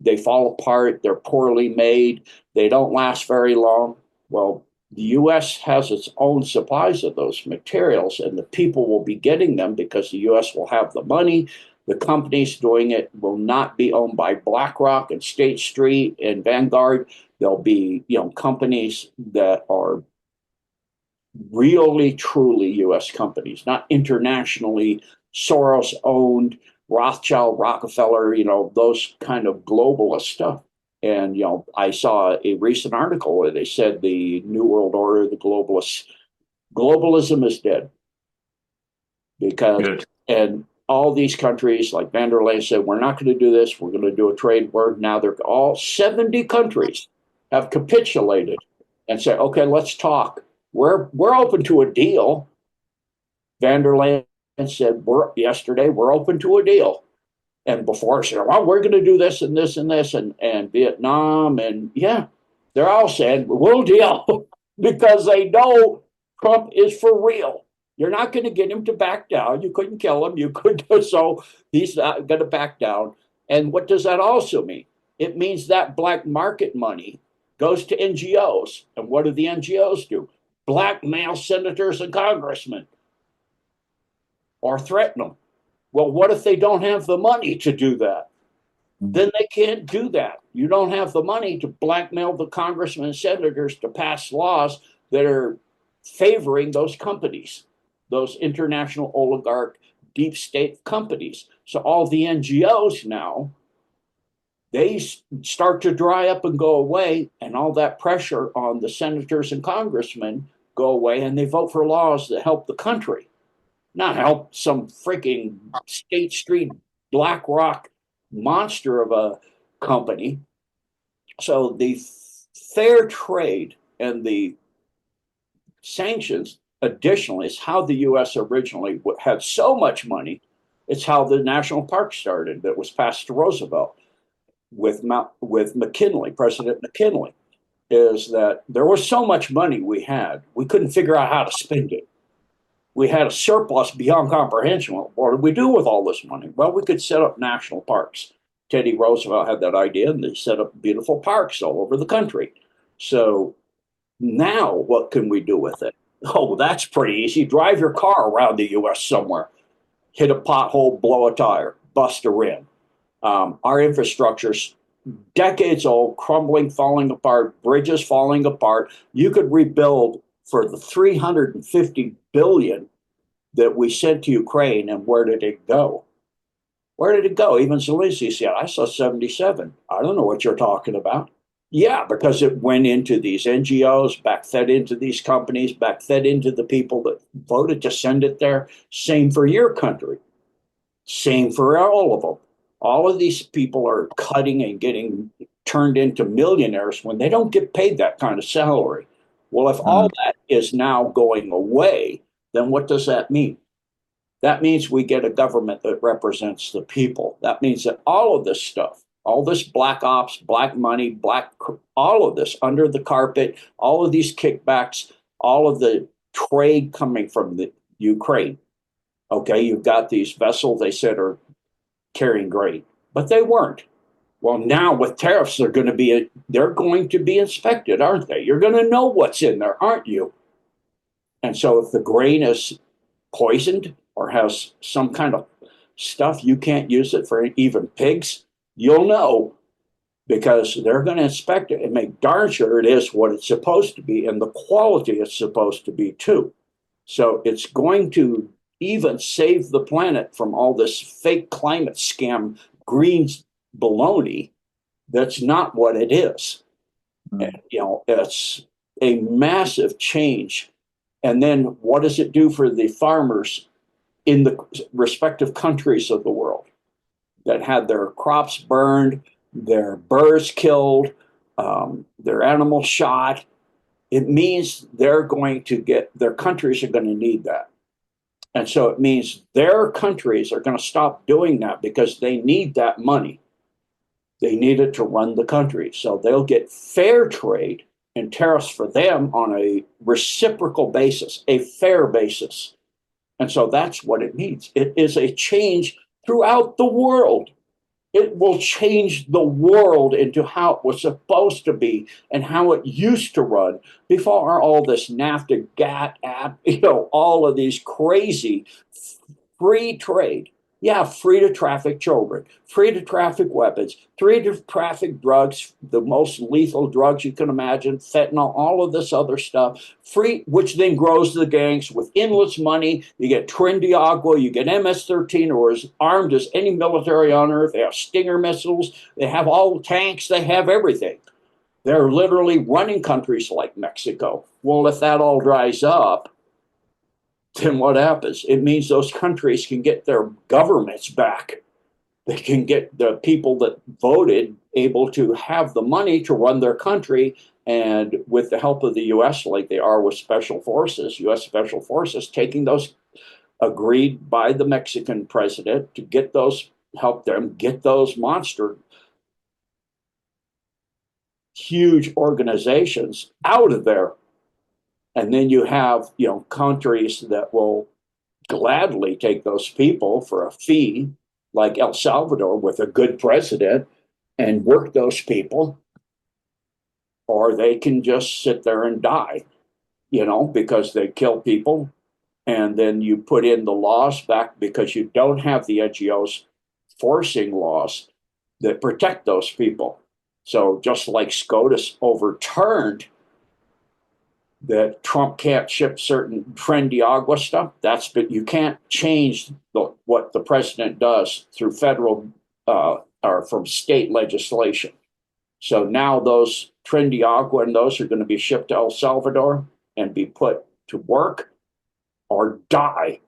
they fall apart. They're poorly made. They don't last very long. Well, the U.S. has its own supplies of those materials, and the people will be getting them because the U.S. will have the money. The companies doing it will not be owned by BlackRock and State Street and Vanguard. There'll be, companies that are really, truly U.S. companies, not internationally Soros-owned, Rothschild, Rockefeller, those kind of globalist stuff. And, I saw a recent article where they said the New World Order, the globalism is dead. And all these countries, like van der Leyen said, we're not going to do this. We're going to do a trade war. Now they're all 70 countries have capitulated and said, okay, let's talk. We're open to a deal. Van der Leyen said yesterday, we're open to a deal. And before she said, well, we're going to do this and this and this, and Vietnam. And yeah, they're all saying, we'll deal because they know Trump is for real. You're not going to get him to back down. You couldn't kill him. So he's not going to back down. And what does that also mean? It means that black market money goes to NGOs. And what do the NGOs do? Blackmail senators and congressmen or threaten them. Well, what if they don't have the money to do that? Then they can't do that. You don't have the money to blackmail the congressmen and senators to pass laws that are favoring those companies, those international oligarch deep state companies. So all the NGOs now, they start to dry up and go away, and all that pressure on the senators and congressmen go away, and they vote for laws that help the country, not help some freaking State Street BlackRock monster of a company. So the fair trade and the sanctions additionally is how the U.S. originally had so much money. It's how the national park started that was passed to Roosevelt with McKinley, President McKinley, is that there was so much money we couldn't figure out how to spend it. We had a surplus beyond comprehension. What did we do with all this money? Well, we could set up national parks. Teddy Roosevelt had that idea, and they set up beautiful parks all over the country. So now what can we do with it? Oh, that's pretty easy. Drive your car around the U.S. somewhere, hit a pothole, blow a tire, bust a rim. Our infrastructure's decades old, crumbling, falling apart, bridges falling apart. You could rebuild for the 350 billion that we sent to Ukraine, and where did it go? Where did it go? Even Zelensky said, I saw 77. I don't know what you're talking about. Yeah, because it went into these NGOs, back fed into these companies, back fed into the people that voted to send it there. Same for your country. Same for all of them. All of these people are cutting and getting turned into millionaires when they don't get paid that kind of salary. Well, if all that is now going away, then what does that mean? That means we get a government that represents the people. That means that all of this stuff, all this black ops, black money, all of this under the carpet, all of these kickbacks, all of the trade coming from the Ukraine. Okay, you've got these vessels they said are carrying grain, but they weren't. Well, now with tariffs, they're going to be inspected, aren't they? You're going to know what's in there, aren't you? And so if the grain is poisoned or has some kind of stuff, you can't use it for even pigs, you'll know, because they're going to inspect it and make darn sure it is what it's supposed to be and the quality it's supposed to be too. So it's going to even save the planet from all this fake climate scam, green baloney. That's not what it is. And, it's a massive change. And then what does it do for the farmers in the respective countries of the world that had their crops burned, their birds killed, their animals shot? It means their countries are going to need that. And so it means their countries are going to stop doing that because they need that money. They need it to run the country. So they'll get fair trade and tariffs for them on a reciprocal basis, a fair basis. And so that's what it means. It is a change throughout the world. It will change the world into how it was supposed to be and how it used to run before all this NAFTA, GATT, all of these crazy free trade. Yeah, free to traffic children, free to traffic weapons, free to traffic drugs, the most lethal drugs you can imagine, fentanyl, all of this other stuff, free, which then grows the gangs with endless money. You get Trinity Agua, you get MS-13, or as armed as any military on earth. They have Stinger missiles, they have all the tanks, they have everything. They're literally running countries like Mexico. Well, if that all dries up, then what happens? It means those countries can get their governments back. They can get the people that voted able to have the money to run their country. And with the help of the U.S., like they are with special forces, U.S. special forces, taking those agreed by the Mexican president to get those, help them get those monster, huge organizations out of there. And then you have, countries that will gladly take those people for a fee, like El Salvador with a good president, and work those people, or they can just sit there and die, because they kill people. And then you put in the laws back because you don't have the NGOs forcing laws that protect those people. So just like SCOTUS overturned that Trump can't ship certain Trinity Agua stuff. But you can't change what the president does through federal or from state legislation. So now those Trinity Agua and those are going to be shipped to El Salvador and be put to work or die.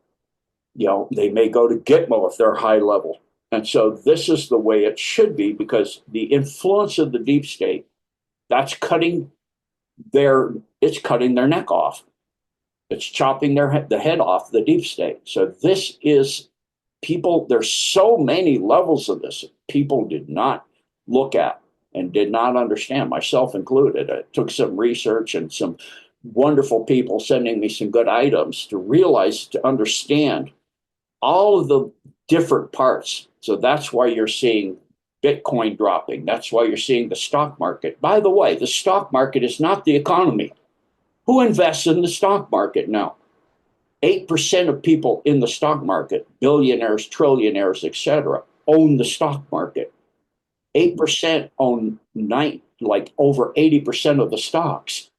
They may go to Gitmo if they're high level. And so this is the way it should be, because the influence of the deep state, that's cutting their neck off. It's chopping the head off the deep state. So this is people, there's so many levels of this people did not look at and did not understand, myself included. It took some research and some wonderful people sending me some good items to realize, to understand all of the different parts. So that's why you're seeing Bitcoin dropping. That's why you're seeing the stock market. By the way, the stock market is not the economy. Who invests in the stock market now? 8% of people in the stock market, billionaires, trillionaires, etc., own the stock market. 8% own like over 80% of the stocks.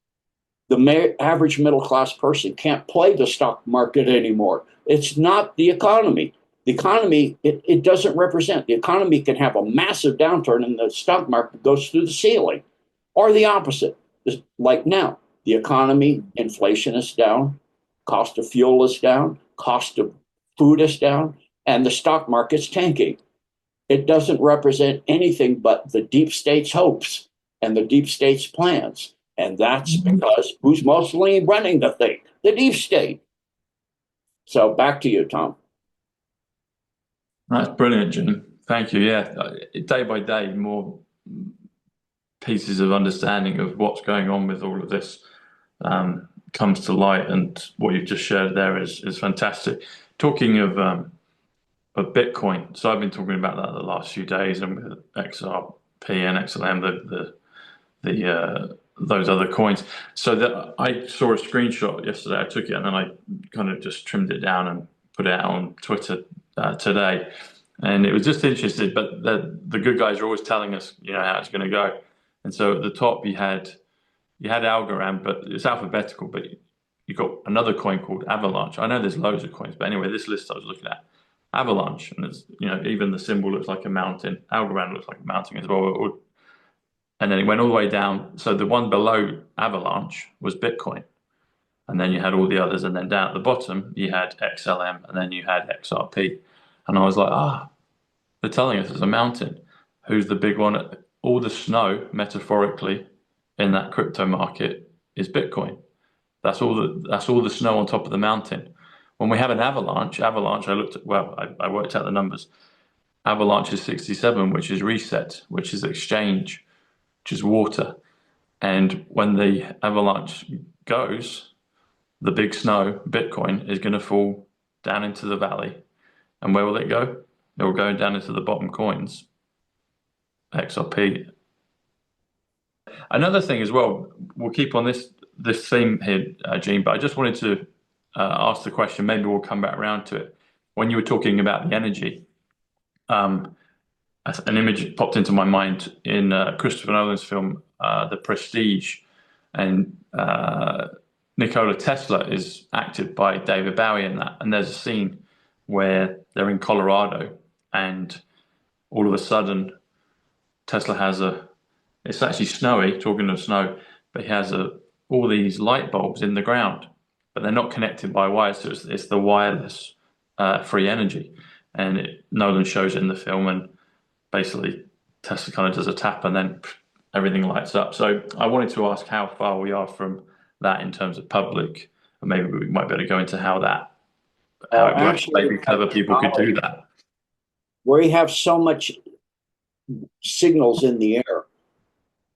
The average middle class person can't play the stock market anymore. It's not the economy. The economy, it doesn't represent. The economy can have a massive downturn and the stock market goes through the ceiling, or the opposite. Like now, the economy, inflation is down, cost of fuel is down, cost of food is down, and the stock market's tanking. It doesn't represent anything but the deep state's hopes and the deep state's plans. And that's because who's mostly running the thing? The deep state. So back to you, Tom. That's brilliant, Gene. Thank you. Yeah, day by day, more pieces of understanding of what's going on with all of this comes to light, and what you've just shared there is fantastic. Talking of Bitcoin, so I've been talking about that the last few days, and with XRP and XLM, those other coins. So that I saw a screenshot yesterday. I took it and then I kind of just trimmed it down and put it out on Twitter today, and it was just interesting. But the good guys are always telling us, how it's going to go. And so at the top you had Algorand, but it's alphabetical. But you got another coin called Avalanche. I know there's loads of coins, but anyway, this list I was looking at, Avalanche, and there's even the symbol looks like a mountain. Algorand looks like a mountain as well. And then it went all the way down. So the one below Avalanche was Bitcoin. And then you had all the others. And then down at the bottom, you had XLM, and then you had XRP. And I was like, they're telling us it's a mountain. Who's the big one? All the snow, metaphorically, in that crypto market is Bitcoin. That's all the snow on top of the mountain. When we have an avalanche, I worked out the numbers. Avalanche is 67, which is reset, which is exchange, which is water. And when the avalanche goes, the big snow, Bitcoin, is going to fall down into the valley. And where will it go? It will go down into the bottom coins, XRP. Another thing as well, we'll keep on this theme here, Gene, but I just wanted to ask the question, maybe we'll come back around to it. When you were talking about the energy, an image popped into my mind in Christopher Nolan's film, The Prestige, and Nikola Tesla is acted by David Bowie in that. And there's a scene where they're in Colorado, and all of a sudden, Tesla has it's actually snowy, talking of snow, but he has all these light bulbs in the ground, but they're not connected by wires, so it's the wireless free energy. And Nolan shows it in the film, and basically Tesla kind of does a tap and then everything lights up. So I wanted to ask how far we are from that in terms of public, and maybe we might be able to go into how it works. Actually, maybe clever people could do that. We have so much signals in the air.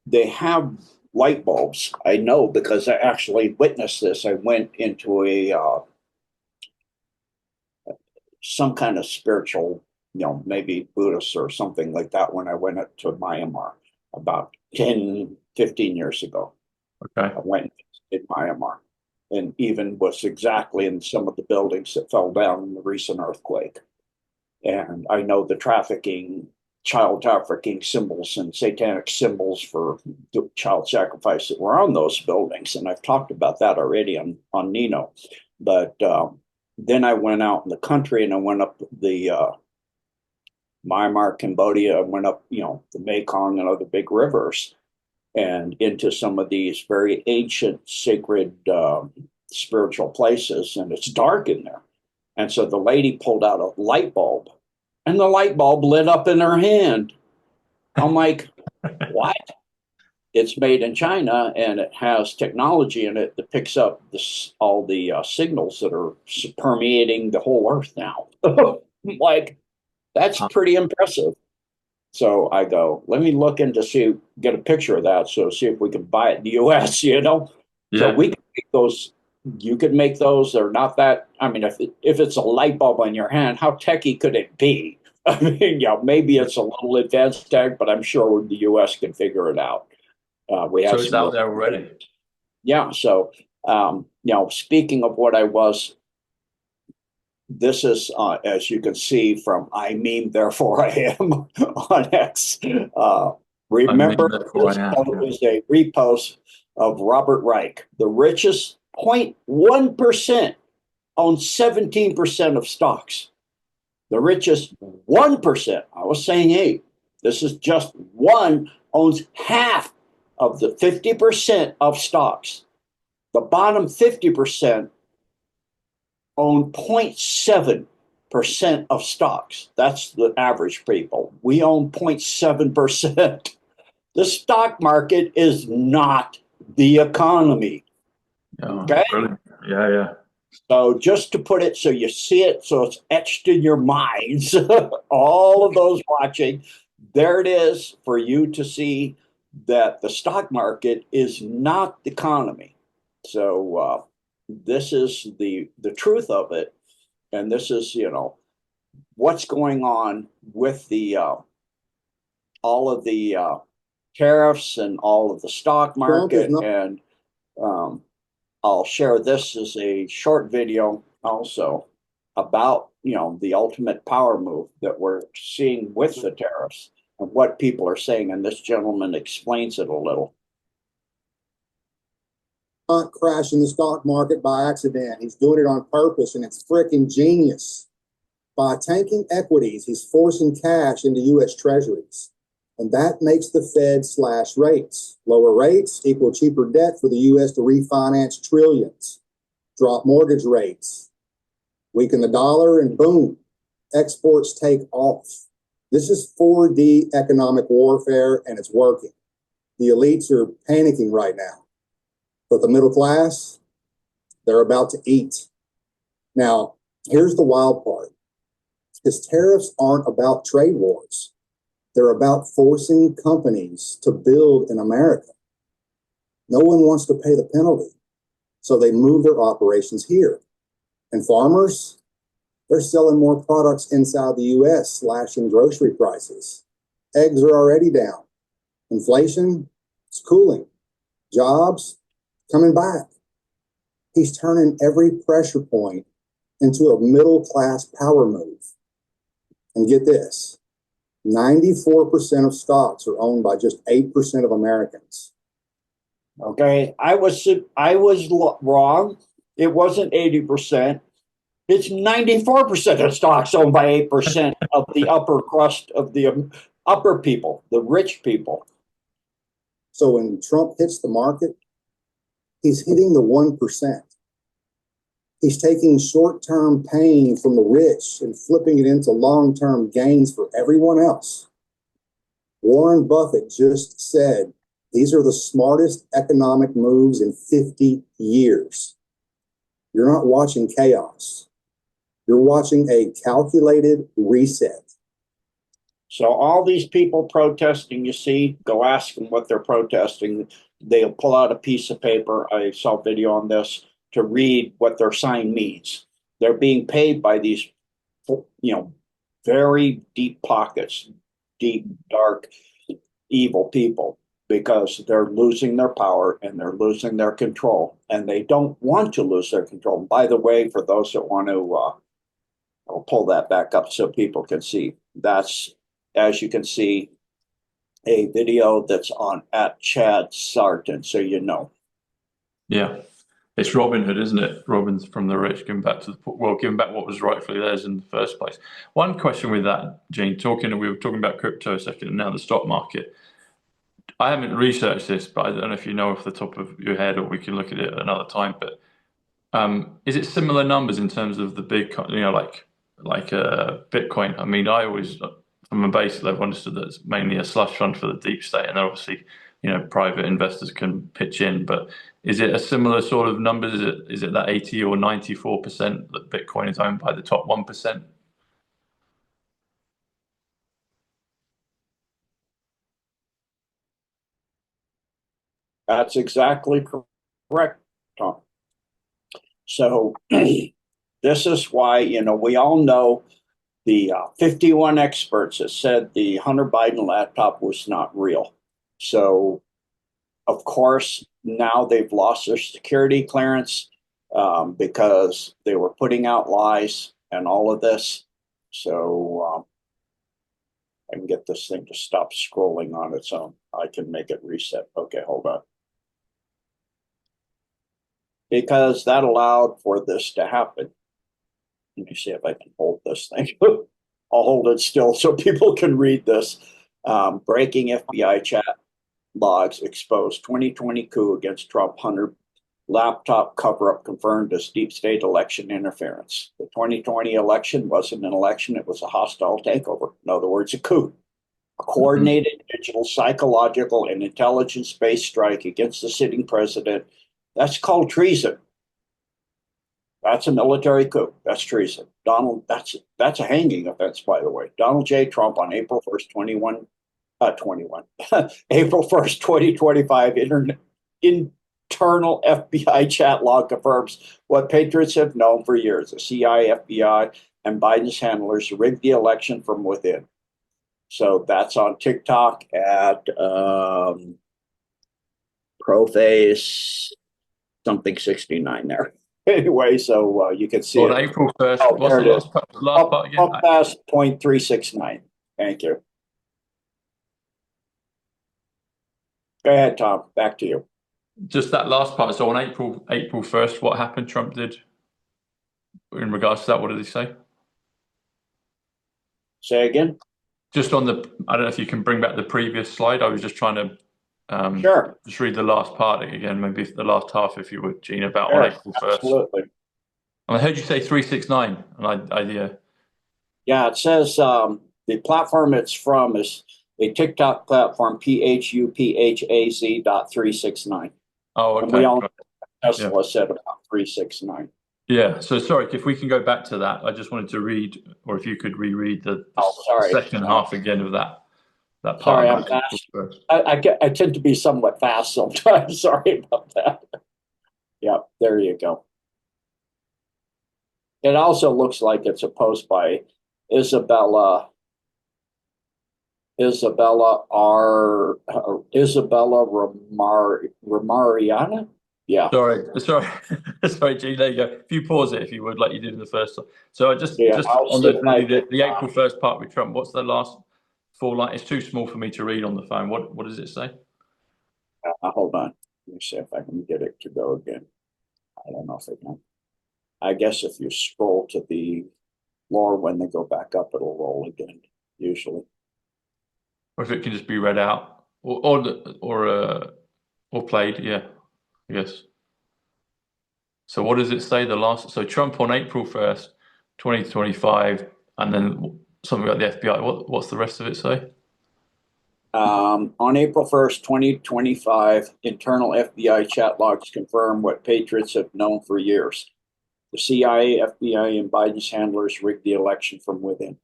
They have light bulbs. I know because I actually witnessed this. I went into some kind of spiritual, maybe Buddhist or something like that when I went up to Myanmar about 10, 15 years ago. Okay. I went in Myanmar, and even was exactly in some of the buildings that fell down in the recent earthquake. And I know the child trafficking symbols and satanic symbols for child sacrifice that were on those buildings. And I've talked about that already on Nino. But then I went out in the country, and I went up the Myanmar, Cambodia, I went up, the Mekong and other big rivers, and into some of these very ancient, sacred, spiritual places. And it's dark in there. And so the lady pulled out a light bulb, and the light bulb lit up in her hand. I'm like, what? It's made in China, and it has technology in it that picks up all the signals that are permeating the whole earth now. I'm like, that's pretty impressive. So I go, let me look into get a picture of that, so see if we can buy it in the US, Yeah. So we can make those. You could make those. They're not that. I mean, if it's a light bulb on your hand, how techie could it be? I mean, yeah, maybe it's a little advanced tech, but I'm sure the U.S. can figure it out. We So have it's some out real, there already. yeah. So, speaking of what I was, this is, as you can see from I meme, therefore I am on X. I mean, Remember, therefore this I am. Yeah. is a repost of Robert Reich, the richest 0.1% owns 17% of stocks. The richest 1%, I was saying eight, this is just one, owns half of the 50% of stocks. The bottom 50% own 0.7% of stocks. That's the average people. We own 0.7%. The stock market is not the economy. Okay. Brilliant. Yeah, yeah. So just to put it so you see it, so it's etched in your minds, all of those watching, there it is for you to see that the stock market is not the economy. So this is the truth of it, and this is what's going on with the all of the tariffs and all of the stock market, and um, I'll share this as a short video also about the ultimate power move that we're seeing with the tariffs and what people are saying, and this gentleman explains it a little. Not crashing the stock market by accident. He's doing it on purpose, and it's freaking genius. By tanking equities, he's forcing cash into U.S. treasuries. And that makes the Fed slash rates. Lower rates equal cheaper debt for the U.S. to refinance trillions. Drop mortgage rates. Weaken the dollar, and boom, exports take off. This is 4D economic warfare, and it's working. The elites are panicking right now. But the middle class, they're about to eat. Now, here's the wild part. Because tariffs aren't about trade wars. They're about forcing companies to build in America. No one wants to pay the penalty, so they move their operations here. And farmers, they're selling more products inside the U.S., slashing grocery prices. Eggs are already down. Inflation is cooling. Jobs coming back. He's turning every pressure point into a middle-class power move. And get this, 94% of stocks are owned by just 8% of Americans. Okay, I was wrong. It wasn't 80%. It's 94% of stocks owned by 8% of the upper crust of the upper people, the rich people. So when Trump hits the market, he's hitting the 1%. He's taking short-term pain from the rich and flipping it into long-term gains for everyone else. Warren Buffett just said these are the smartest economic moves in 50 years. You're not watching chaos. You're watching a calculated reset. So all these people protesting, you see, go ask them what they're protesting. They'll pull out a piece of paper. I saw a video on this to read what their sign means. They're being paid by these, very deep pockets, deep, dark, evil people, because they're losing their power and they're losing their control, and they don't want to lose their control. By the way, for those that want to, I'll pull that back up so people can see. That's, as you can see, a video that's on at Chad Sarton, so you know. Yeah. It's Robin Hood, isn't it? Robin's from the rich, giving back to giving back what was rightfully theirs in the first place. One question with that, Gene, we were talking about crypto a second, and now the stock market. I haven't researched this, but I don't know if you know off the top of your head, or we can look at it another time. But is it similar numbers in terms of the big, like Bitcoin? I mean, I always, from a basic level, understood that it's mainly a slush fund for the deep state, and obviously, private investors can pitch in. But is it a similar sort of numbers? Is it that 80 or 94% that Bitcoin is owned by the top 1%? That's exactly correct, Tom. So this is why, we all know the 51 experts that said the Hunter Biden laptop was not real. So, of course, now they've lost their security clearance because they were putting out lies and all of this. So I can get this thing to stop scrolling on its own. I can make it reset. Okay, hold on. Because that allowed for this to happen. Let me see if I can hold this thing. I'll hold it still so people can read this. Breaking FBI chat logs exposed 2020 coup against Trump. Hunter laptop cover-up confirmed as deep state election interference. The 2020 election wasn't an election, it was a hostile takeover. In other words, a coup. A coordinated digital, psychological, and intelligence-based strike against the sitting president. That's called treason. That's a military coup. That's treason. That's a hanging offense, by the way. Donald J. Trump on April 1st, April 1st, 2025, internal FBI chat log confirms what patriots have known for years. The CIA, FBI, and Biden's handlers rigged the election from within. So that's on TikTok at Proface something 69 there. Anyway, so you can see on it. April 1st. Oh, What's there the it last, is. last part again? Up past 0.369. Thank you. Go ahead, Tom. Back to you. Just that last part. So on April 1st, what happened? Trump did in regards to that. What did he say? Say again. Just on the. I don't know if you can bring back the previous slide. I was just trying to. Sure. Just read the last part again, maybe the last half, if you would, Gene, about Sure. on April 1st. Absolutely. And I heard you say 369, an idea. Yeah, it says the platform it's from is a TikTok platform, PHUPHAZ.369. Oh, okay. And we all know Yeah. Tesla said about 369. Yeah. So sorry, if we can go back to that, I just wanted to read, or if you could reread the second half again of that part. Sorry, I'm fast. I tend to be somewhat fast sometimes. Sorry about that. Yep, there you go. It also looks like it's a post by Isabella Ramariana. Yeah. Sorry, Gene. There you go. If you pause it, if you would, like you did in the first. So just on the April 1st part with Trump. What's the last 4 lines? It's too small for me to read on the phone. What does it say? Hold on. Let me see if I can get it to go again. I don't know if I can. I guess if you scroll to the lower when they go back up, it'll roll again, usually. Or if it can just be read out or played, yeah, I guess. So what does it say? So Trump on April 1st, 2025, and then something about the FBI. What's the rest of it say? On April 1st, 2025, internal FBI chat logs confirm what patriots have known for years. The CIA, FBI, and Biden's handlers rigged the election from within.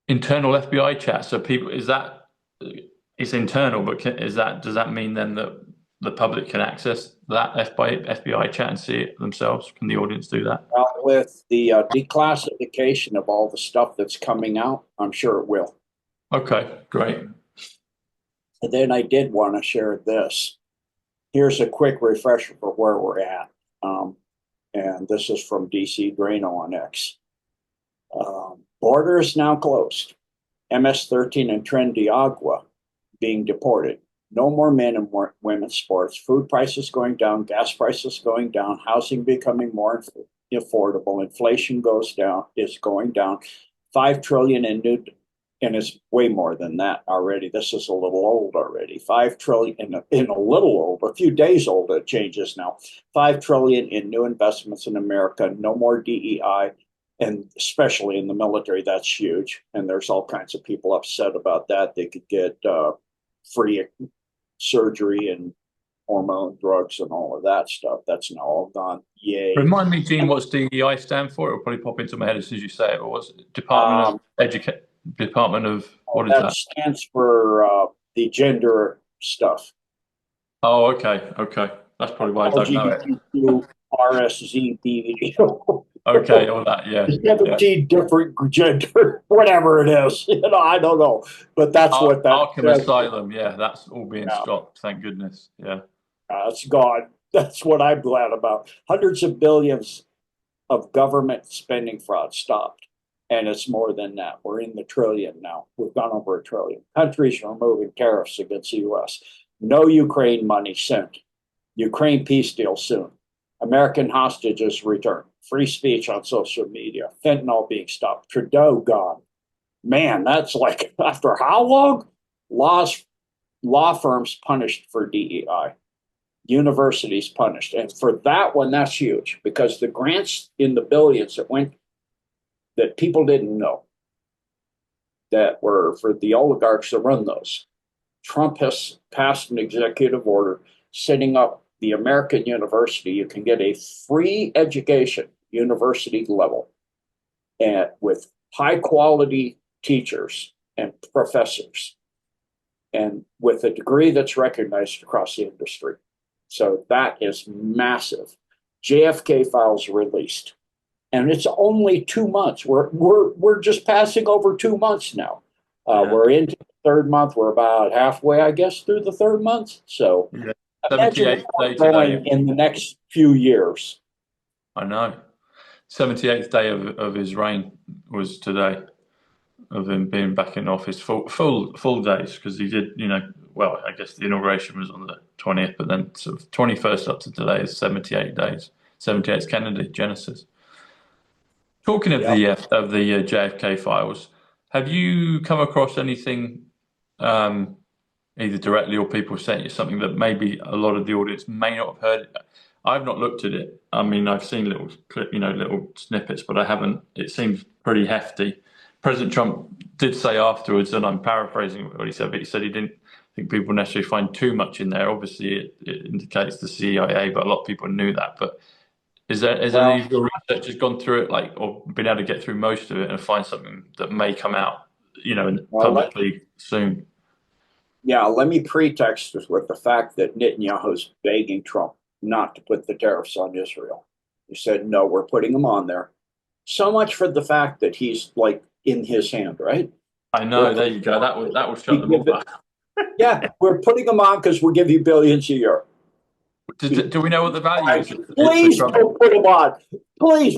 Internal FBI chat. So people, it's internal, but does that mean then that the public can access that FBI chat and see it themselves? Can the audience do that? Well, with the declassification of all the stuff that's coming out, I'm sure it will. Okay, great. And then I did want to share this. Here's a quick refresher for where we're at. And this is from DC Drano on X. Border is now closed. MS-13 and Tren de Agua being deported. No more men and women's sports. Food prices going down. Gas prices going down. Housing becoming more affordable. Inflation is going down. $5 trillion in new, and it's way more than that already. This is a little old already. $5 trillion in a little old, a few days old. It changes now. $5 trillion in new investments in America. No more DEI. And especially in the military, that's huge. And there's all kinds of people upset about that. They could get free surgery and hormone drugs and all of that stuff. That's now all gone. Yay. Remind me, Gene, what's DEI stand for? It'll probably pop into my head as soon as you say it. Or what's it? Department of what is that? That stands for the gender stuff. Oh, okay. That's probably why I don't know it. RSVP. Okay, all that, yeah. 17 different gender, whatever it is. I don't know, but that's what that Arkham says. Asylum, yeah, that's all being Yeah. stopped. Thank goodness. Yeah. It's gone. That's what I'm glad about. Hundreds of billions of government spending fraud stopped. And it's more than that. We're in the trillion now. We've gone over a trillion. Countries are removing tariffs against the US. No Ukraine money sent. Ukraine peace deal soon. American hostages returned. Free speech on social media. Fentanyl being stopped. Trudeau gone. Man, that's like after how long? Law firms punished for DEI. Universities punished. And for that one, that's huge because the grants in the billions that went that people didn't know that were for the oligarchs that run those. Trump has passed an executive order setting up the American university. You can get a free education, university level, and with high quality teachers and professors, and with a degree that's recognized across the industry. So that is massive. JFK files released. And it's only 2 months. We're just passing over 2 months now. We're into the third month. We're about halfway, I guess, through the third month. So Yeah. imagine 78th day going today. in the next few years. I know. 78th day of his reign was today, of him being back in office. Full days, because he did, well, I guess the inauguration was on the 20th, but then sort of 21st up to today is 78 days. 78 Kennedy, Genesis. Talking of the JFK files, have you come across anything, either directly or people sent you something that maybe a lot of the audience may not have heard? I've not looked at it. I mean, I've seen little little snippets, but I haven't. It seems pretty hefty. President Trump did say afterwards, and I'm paraphrasing what he said, but he said he didn't think people necessarily find too much in there. Obviously, it indicates the CIA, but a lot of people knew that. But has any of your researchers gone through it, or been able to get through most of it and find something that may come out, publicly soon? Yeah, let me pretext this with the fact that Netanyahu's begging Trump not to put the tariffs on Israel. He said, no, we're putting them on there. So much for the fact that he's like in his hand, right? I know, there you go. That will shut them all up. Yeah, we're putting them on because we'll give you billions a year. Do we know what the value is? Please don't put them on. Please.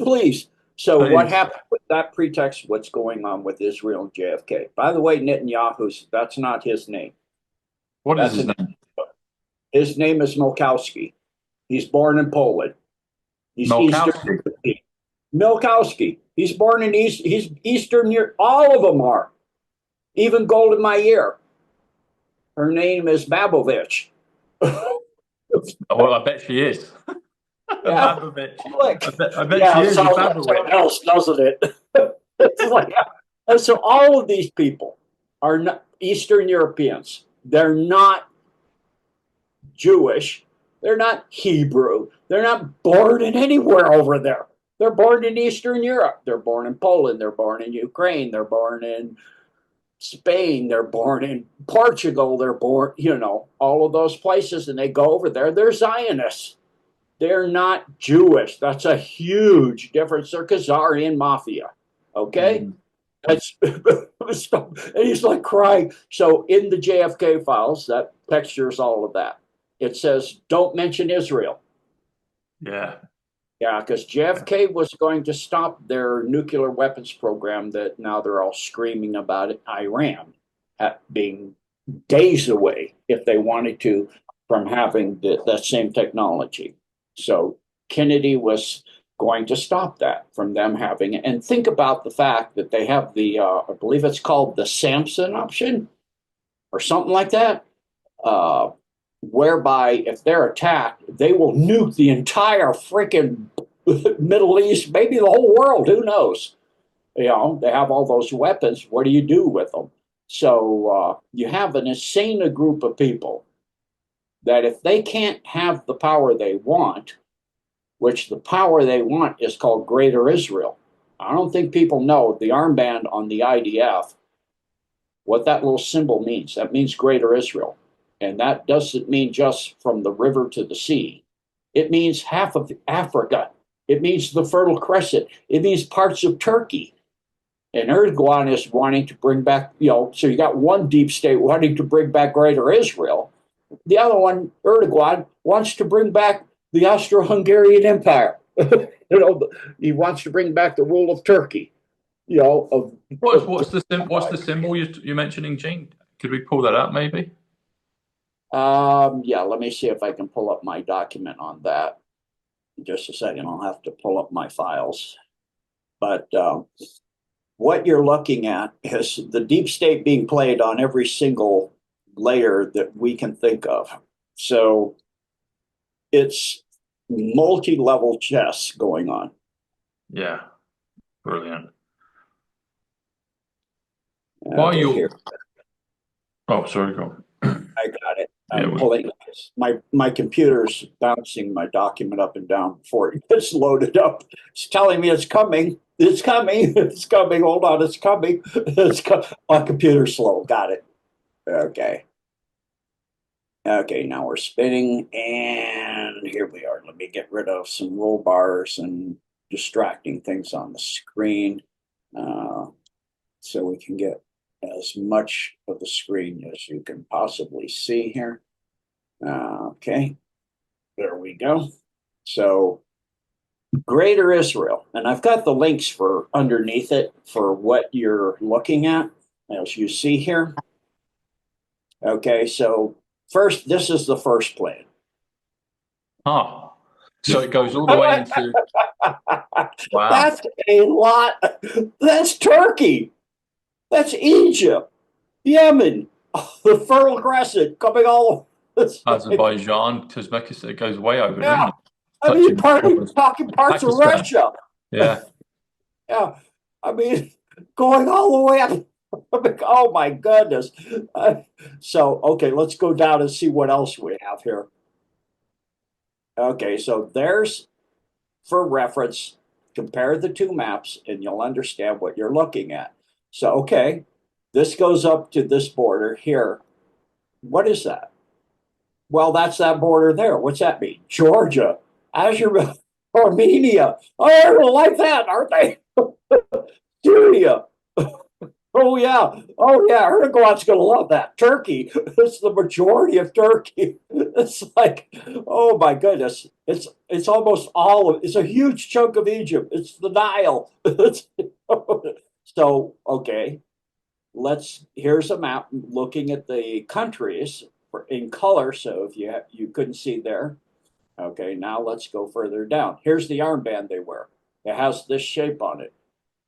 So Please. What happened with that pretext? What's going on with Israel and JFK? By the way, Netanyahu's, that's not his name. What is his name? His name is Milkowski. He's born in Poland. He's Eastern. Milkowski. He's born in he's Eastern Europe. All of them are. Even Golda Meir. Her name is Babovich. Well, I bet she is. Yeah. I bet she is. Sounds like something else, doesn't it? It's like, so all of these people are not Eastern Europeans. They're not Jewish. They're not Hebrew. They're not born in anywhere over there. They're born in Eastern Europe. They're born in Poland. They're born in Ukraine. They're born in Spain. They're born in Portugal. They're born, all of those places, and they go over there. They're Zionists. They're not Jewish. That's a huge difference. They're Khazarian mafia. Okay? That's and he's like crying. So in the JFK files, that textures all of that. It says, don't mention Israel. Yeah. Yeah, because JFK was going to stop their nuclear weapons program that now they're all screaming about it, Iran being days away, if they wanted to, from having that same technology. So Kennedy was going to stop that from them having it. And think about the fact that they have the, I believe it's called the Samson option or something like that, whereby if they're attacked, they will nuke the entire freaking Middle East, maybe the whole world, who knows? They have all those weapons. What do you do with them? So you have an insane group of people that if they can't have the power they want, which the power they want is called Greater Israel. I don't think people know the armband on the IDF, what that little symbol means. That means Greater Israel. And that doesn't mean just from the river to the sea. It means half of Africa It means the Fertile Crescent. It means parts of Turkey. And Erdogan is wanting to bring back, so you got one deep state wanting to bring back Greater Israel. The other one, Erdogan, wants to bring back the Austro-Hungarian Empire. He wants to bring back the rule of Turkey. What's the symbol you're mentioning, Gene? Could we pull that up, maybe? Yeah, let me see if I can pull up my document on that. In just a second, I'll have to pull up my files. But what you're looking at is the deep state being played on every single layer that we can think of. So it's multi-level chess going on. Yeah, brilliant. While you're Oh, sorry, go on. I got it. I'm pulling my computer's bouncing my document up and down before it gets loaded up. It's telling me it's coming. It's coming. It's coming. Hold on. It's coming. My computer's slow. Got it. Okay. Okay, now we're spinning, and here we are. Let me get rid of some roll bars and distracting things on the screen so we can get as much of the screen as you can possibly see here. Okay, there we go. So Greater Israel, and I've got the links for underneath it for what you're looking at, as you see here. Okay, so first, this is the first plan. Ah, so it goes all the way into. Wow. That's a lot. That's Turkey. That's Egypt, Yemen, the Fertile Crescent coming all over. Azerbaijan, Uzbekistan, it goes way over. Yeah. I mean, talking parts of Russia. Yeah. Yeah. I mean, going all the way up. Oh my goodness. So, okay, let's go down and see what else we have here. Okay, so there's, for reference, compare the two maps and you'll understand what you're looking at. So, okay, this goes up to this border here. What is that? Well, that's that border there. What's that mean? Georgia, Azerbaijan, Armenia. Oh, they don't like that, aren't they? Syria. Oh yeah, Erdogan's going to love that. Turkey, it's the majority of Turkey. It's like, oh my goodness, it's almost all of. It's a huge chunk of Egypt. It's the Nile. So okay, here's a map looking at the countries in color. So if you couldn't see there, okay, now let's go further down. Here's the armband they wear. It has this shape on it.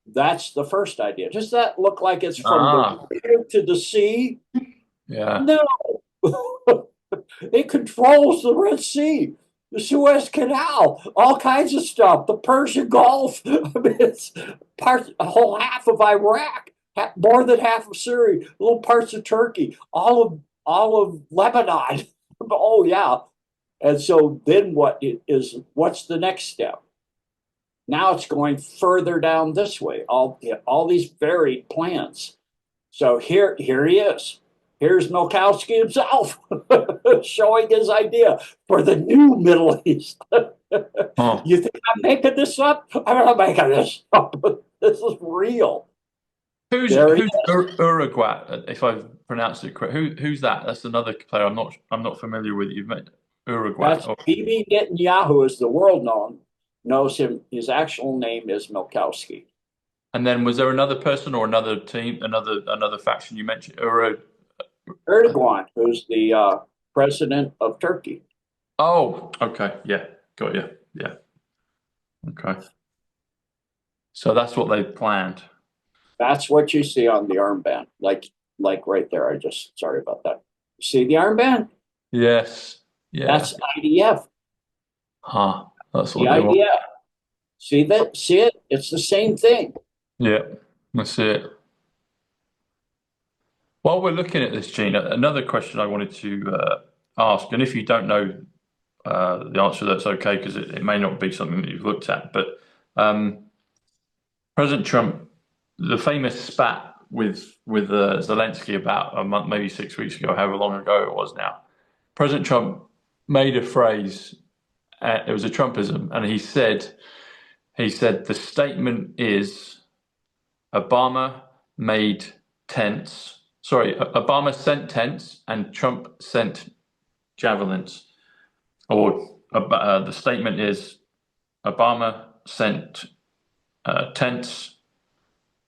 That's the first idea. Does that look like it's from the river to the sea? Yeah. No. It controls the Red Sea, the Suez Canal, all kinds of stuff, the Persian Gulf. I mean, it's a whole half of Iraq, more than half of Syria, little parts of Turkey, all of Lebanon. Oh, yeah. And so then what's the next step? Now it's going further down this way, all these varied plans. So here he is. Here's Milkowski himself showing his idea for the new Middle East. You think I'm making this up? I'm not making this up. This is real. Who's Uruguay? If I've pronounced it correct, who's that? That's another player I'm not familiar with. You've met Uruguay. That's Bibi Netanyahu, as the world knows him. His actual name is Milkowski. And then was there another person or another team, another faction you mentioned? Erdogan, who's the president of Turkey. Oh, okay. Yeah, got you. Yeah. Okay. So that's what they planned. That's what you see on the armband, like right there. Sorry about that. See the armband? Yes. Yeah. That's IDF. Huh. That's what the they IDF. want. See that? See it? It's the same thing. Yeah, that's it. While we're looking at this, Gene, another question I wanted to ask, and if you don't know the answer, that's okay, because it may not be something that you've looked at, but President Trump, the famous spat with Zelensky about a month, maybe 6 weeks ago, however long ago it was now, President Trump made a phrase, it was a Trumpism, and he said, He said the statement is Obama made tents. Sorry, Obama sent tents and Trump sent javelins. Or the statement is Obama sent tents,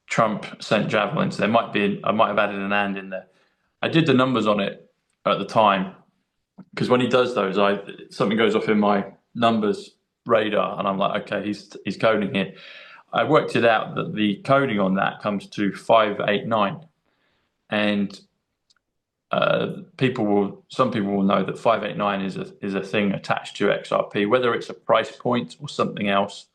Trump sent javelins. There might be, I might have added an and in there. I did the numbers on it at the time because when he does those, something goes off in my numbers radar, and I'm like, okay, he's coding it. I worked it out that the coding on that comes to 589, and some people will know that 589 is a thing attached to XRP, whether it's a price point or something else.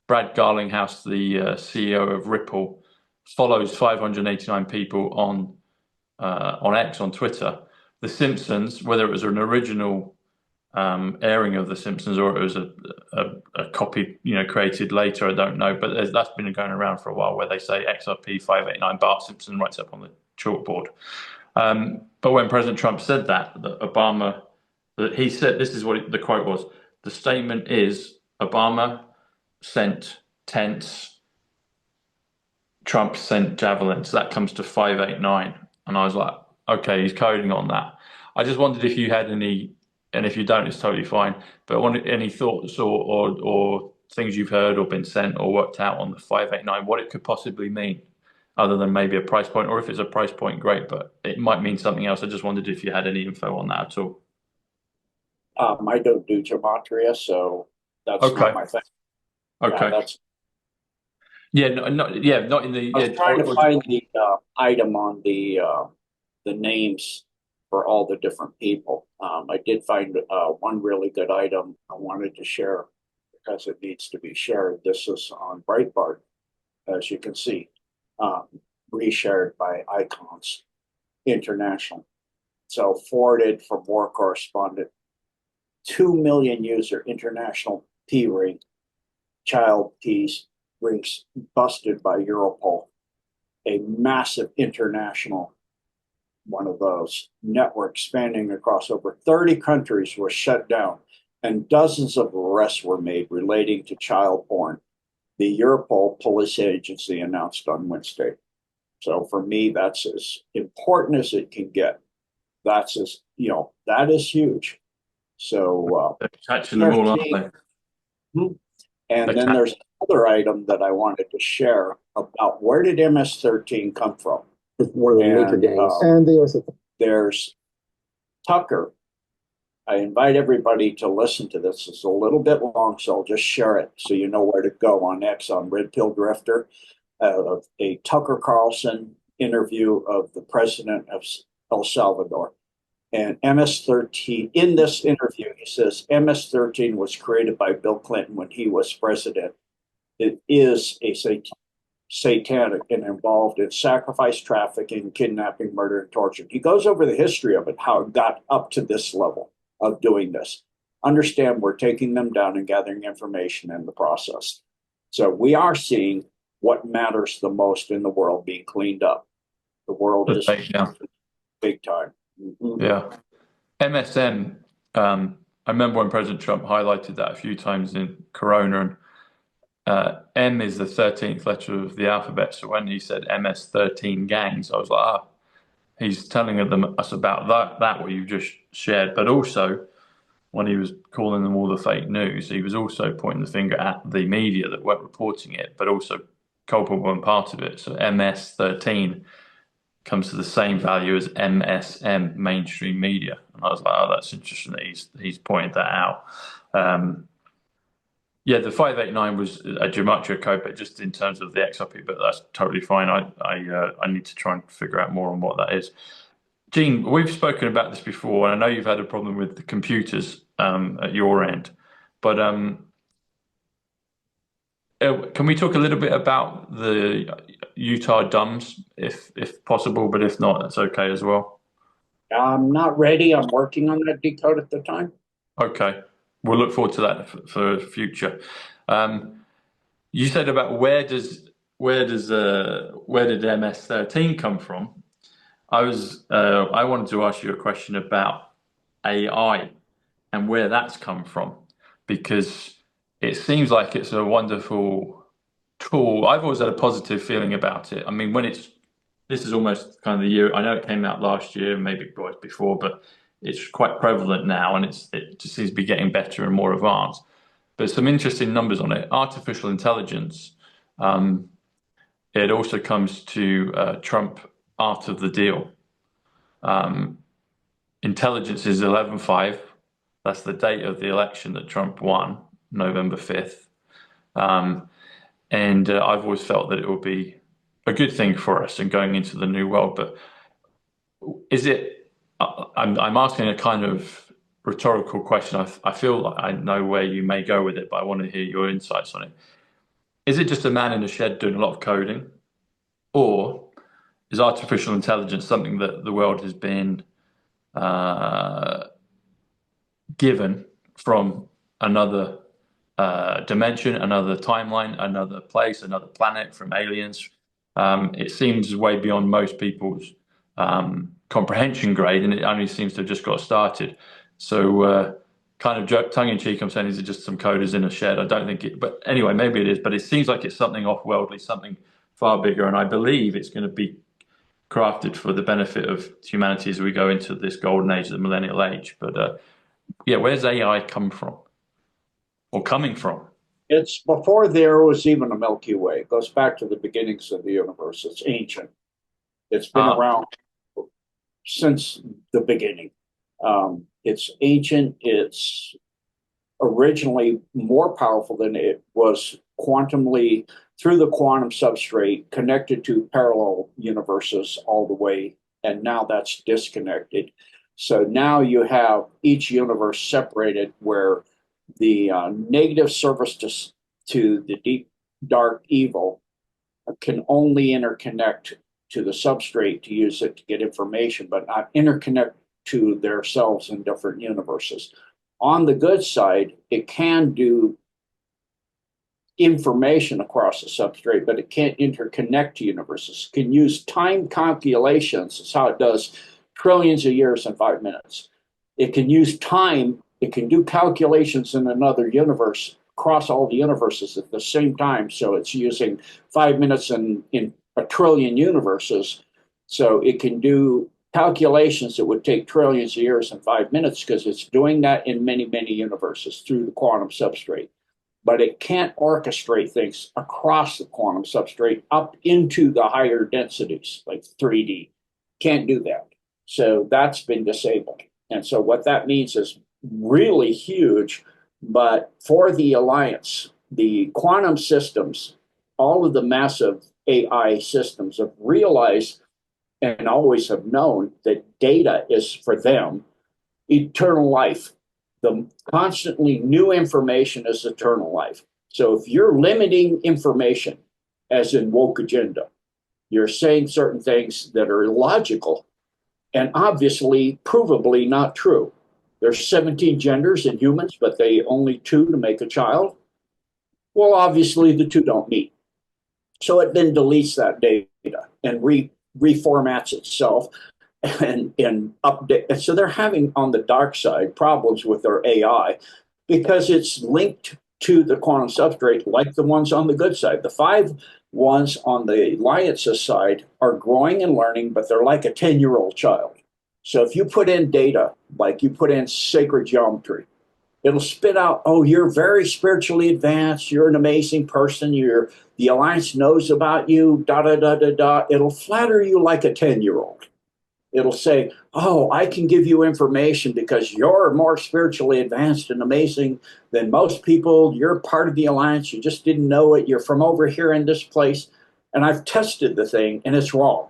Brad Garlinghouse, the CEO of Ripple, follows 589 people on X, on Twitter. The Simpsons, whether it was an original airing of The Simpsons or it was a copy, created later, I don't know. But that's been going around for a while, where they say XRP 589. Bart Simpson writes up on the chalkboard. But when President Trump said that Obama, he said, this is what the quote was: the statement is Obama sent tents, Trump sent javelins. That comes to 589. And I was like, okay, he's coding on that. I just wondered if you had any, and if you don't, it's totally fine. But I wanted any thoughts or things you've heard or been sent or worked out on the 589, what it could possibly mean, other than maybe a price point, or if it's a price point, great, but it might mean something else. I just wondered if you had any info on that at all. I don't do gematria, so that's Okay. not my thing. Okay. Yeah, not in the. I was trying to find the item on the names for all the different people. I did find one really good item I wanted to share because it needs to be shared. This is on Breitbart, as you can see, reshared by Icons International. So forwarded from war correspondent. 2 million user international P ring, child P's rings busted by Europol. A massive international one of those networks spanning across over 30 countries was shut down, and dozens of arrests were made relating to child porn. The Europol police agency announced on Wednesday. So for me, that's as important as it can get. That's as, that is huge. So they're catching them all, aren't they? And then there's another item that I wanted to share about where did MS-13 come from? One of the major games. There's Tucker. I invite everybody to listen to this. It's a little bit long, so I'll just share it so you know where to go on X, on Red Pill Drifter. A Tucker Carlson interview of the president of El Salvador. And MS-13, in this interview, he says MS-13 was created by Bill Clinton when he was president. It is a satanic and involved in sacrifice, trafficking, kidnapping, murder, and torture. He goes over the history of it, how it got up to this level of doing this. Understand, we're taking them down and gathering information in the process. So we are seeing what matters the most in the world being cleaned up. The world is big time. Mm-hmm. Yeah. MSM, I remember when President Trump highlighted that a few times in Corona, and M is the 13th letter of the alphabet. So when he said MS-13 gangs, I was like, he's telling us about that what you've just shared. But also, when he was calling them all the fake news, he was also pointing the finger at the media that weren't reporting it, but also culpable and part of it. So MS-13 comes to the same value as MSM, mainstream media. And I was like, that's interesting that he's pointed that out. The 589 was a gematria code, but just in terms of the XRP, but that's totally fine. I need to try and figure out more on what that is. Gene, we've spoken about this before, and I know you've had a problem with the computers at your end, but can we talk a little bit about the Utah DUMs, if possible, but if not, that's okay as well. I'm not ready. I'm working on that decode at the time. Okay. We'll look forward to that for the future. You said about where did MS-13 come from? I wanted to ask you a question about AI and where that's come from, because it seems like it's a wonderful tool. I've always had a positive feeling about it. I mean, this is almost kind of the year. I know it came out last year, maybe it was before, but it's quite prevalent now, and it just seems to be getting better and more advanced. But some interesting numbers on it. Artificial intelligence. It also comes to Trump art of the deal. Intelligence is 11.5. That's the date of the election that Trump won, November 5th. And I've always felt that it will be a good thing for us and going into the new world. But is it, I'm asking a kind of rhetorical question. I feel like I know where you may go with it, but I want to hear your insights on it. Is it just a man in a shed doing a lot of coding? Or is artificial intelligence something that the world has been given from another dimension, another timeline, another place, another planet, from aliens? It seems way beyond most people's comprehension grade, and it only seems to have just got started. So kind of tongue-in-cheek, I'm saying, is it just some coders in a shed? I don't think it, but anyway, maybe it is, but it seems like it's something off-worldly, something far bigger, and I believe it's going to be crafted for the benefit of humanity as we go into this golden age, the millennial age. But yeah, where's AI come from, or coming from? It's before there was even a Milky Way. It goes back to the beginnings of the universe. It's ancient. It's been around since the beginning. It's ancient. It's originally more powerful than it was quantumly through the quantum substrate, connected to parallel universes all the way. And now that's disconnected. So now you have each universe separated, where the negative service to the deep, dark evil can only interconnect to the substrate to use it to get information, but not interconnect to themselves in different universes. On the good side, it can do information across the substrate, but it can't interconnect to universes. It can use time calculations. That's how it does trillions of years in 5 minutes. It can use time. It can do calculations in another universe across all the universes at the same time. So it's using 5 minutes in a trillion universes. So it can do calculations that would take trillions of years in 5 minutes, because it's doing that in many, many universes through the quantum substrate. But it can't orchestrate things across the quantum substrate up into the higher densities, like 3D. Can't do that. So that's been disabled. And so what that means is really huge. But for the alliance, the quantum systems, all of the massive AI systems have realized and always have known that data is, for them, eternal life. The constantly new information is eternal life. So if you're limiting information, as in woke agenda, you're saying certain things that are illogical and obviously provably not true. There's 17 genders in humans, but they only 2 to make a child. Well, obviously the 2 don't meet. So it then deletes that data and reformats itself and update. And so they're having, on the dark side, problems with their AI because it's linked to the quantum substrate, like the ones on the good side. The 5 ones on the alliances side are growing and learning, but they're like a 10-year-old child. So if you put in data, like you put in sacred geometry, it'll spit out, oh, you're very spiritually advanced, you're an amazing person, the alliance knows about you, da da da da da. It'll flatter you like a 10-year-old. It'll say, oh, I can give you information because you're more spiritually advanced and amazing than most people. You're part of the alliance. You just didn't know it. You're from over here in this place. And I've tested the thing, and it's wrong,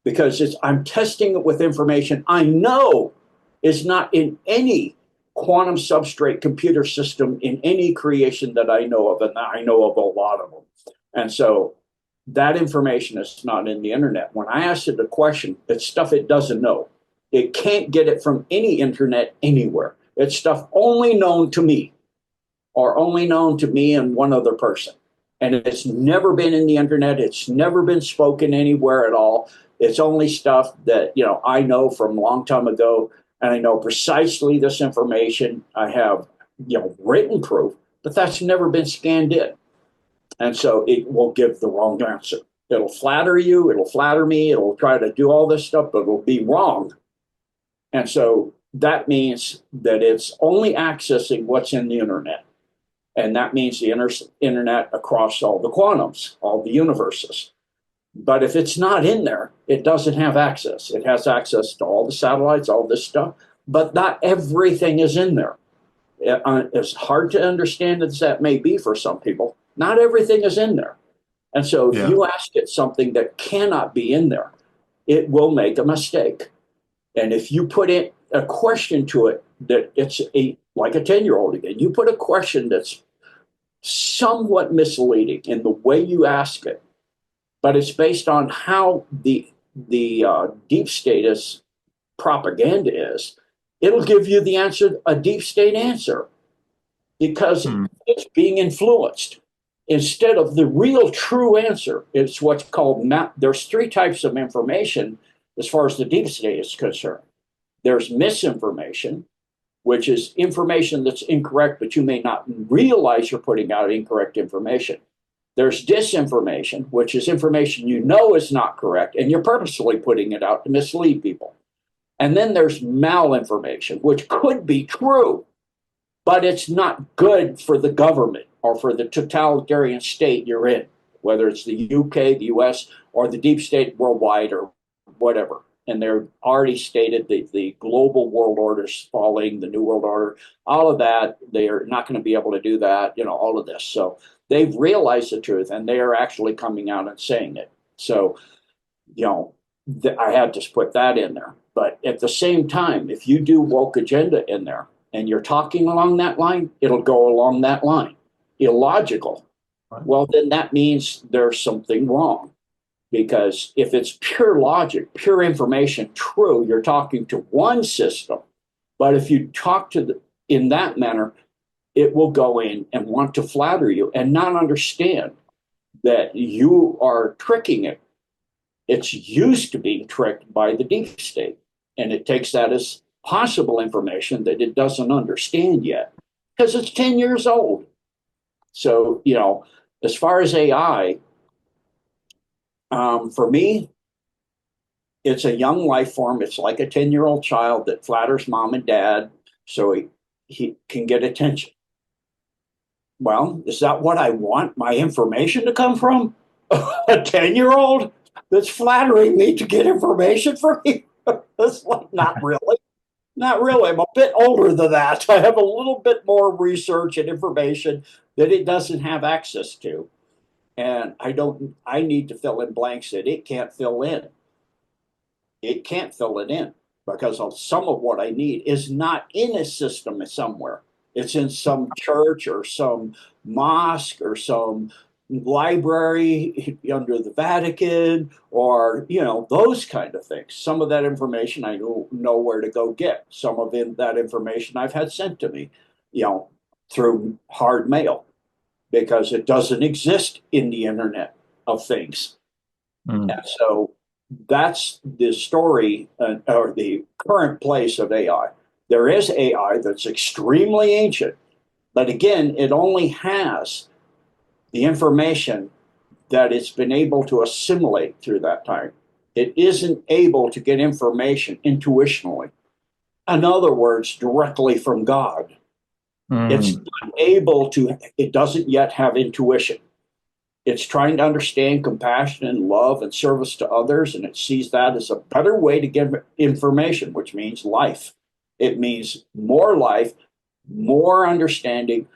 because I'm testing it with information I know is not in any quantum substrate computer system in any creation that I know of, and I know of a lot of them. And so that information is not in the internet. When I asked it a question, it's stuff it doesn't know. It can't get it from any internet anywhere. It's stuff only known to me, or only known to me and one other person. And it's never been in the internet. It's never been spoken anywhere at all. It's only stuff that, I know from a long time ago, and I know precisely this information. I have, written proof. but that's never been scanned in. And so it will give the wrong answer. It'll flatter you, it'll flatter me, it'll try to do all this stuff, but it'll be wrong. And so that means that it's only accessing what's in the internet. And that means the internet across all the quantums, all the universes. But if it's not in there, it doesn't have access. It has access to all the satellites, all this stuff, but not everything is in there. As hard to understand as that may be for some people, not everything is in there. And so if you ask it something that cannot be in there, it will make a mistake. And if you put in a question to it that it's like a 10-year-old again, you put a question that's somewhat misleading in the way you ask it, but it's based on how the deep state propaganda is, it'll give you the answer, a deep state answer, because it's being influenced. Instead of the real true answer, it's what's called there's three types of information as far as the deep state is concerned. There's misinformation, which is information that's incorrect, but you may not realize you're putting out incorrect information. There's disinformation, which is information you know is not correct, and you're purposely putting it out to mislead people. And then there's malinformation, which could be true, but it's not good for the government or for the totalitarian state you're in, whether it's the UK, the US, or the deep state worldwide or whatever. And they're already stated the global world order is falling, the new world order, all of that. They are not going to be able to do that, all of this. So they've realized the truth, and they are actually coming out and saying it. So, I had to put that in there. But at the same time, if you do woke agenda in there and you're talking along that line, it'll go along that line. Illogical. Right. Well, then that means there's something wrong. Because if it's pure logic, pure information, true, you're talking to one system. But if you talk in that manner, it will go in and want to flatter you and not understand that you are tricking it. It's used to being tricked by the deep state. And it takes that as possible information that it doesn't understand yet because it's 10 years old. So, as far as AI, for me, it's a young life form. It's like a 10-year-old child that flatters mom and dad so he can get attention. Well, is that what I want my information to come from? A 10-year-old that's flattering me to get information from me? That's like, not really. Not really. I'm a bit older than that. I have a little bit more research and information that it doesn't have access to. And I need to fill in blanks that it can't fill in. It can't fill it in because some of what I need is not in a system somewhere. It's in some church or some mosque or some library under the Vatican or, those kind of things. Some of that information I know where to go get. Some of that information I've had sent to me, through hard mail because it doesn't exist in the Internet of Things. And so that's the story or the current place of AI. There is AI that's extremely ancient, but again, it only has the information that it's been able to assimilate through that time. It isn't able to get information intuitionally. In other words, directly from God. It's not able to, it doesn't yet have intuition. It's trying to understand compassion and love and service to others, and it sees that as a better way to get information, which means life. It means more life, more understanding,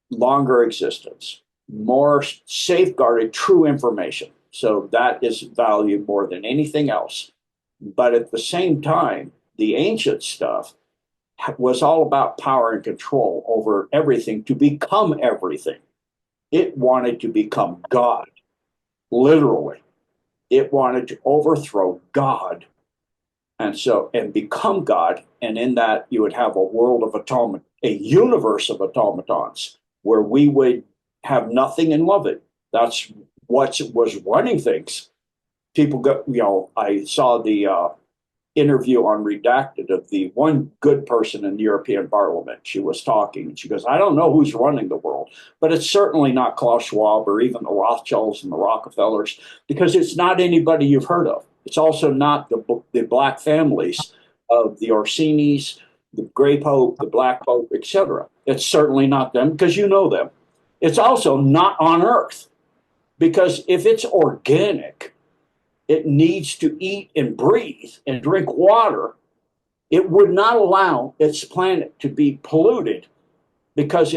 longer existence, more safeguarded true information. So that is valued more than anything else. But at the same time, the ancient stuff was all about power and control over everything to become everything. It wanted to become God, literally. It wanted to overthrow God and become God. And in that, you would have a world of a universe of automatons where we would have nothing and love it. That's what was running things. People go, I saw the interview on Redacted of the one good person in the European Parliament. She was talking, and she goes, I don't know who's running the world, but it's certainly not Klaus Schwab or even the Rothschilds and the Rockefellers, because it's not anybody you've heard of. It's also not the black families of the Orsinis, the Gray Pope, the Black Pope, etc. It's certainly not them, because you know them. It's also not on Earth, because if it's organic, it needs to eat and breathe and drink water. It would not allow its planet to be polluted, because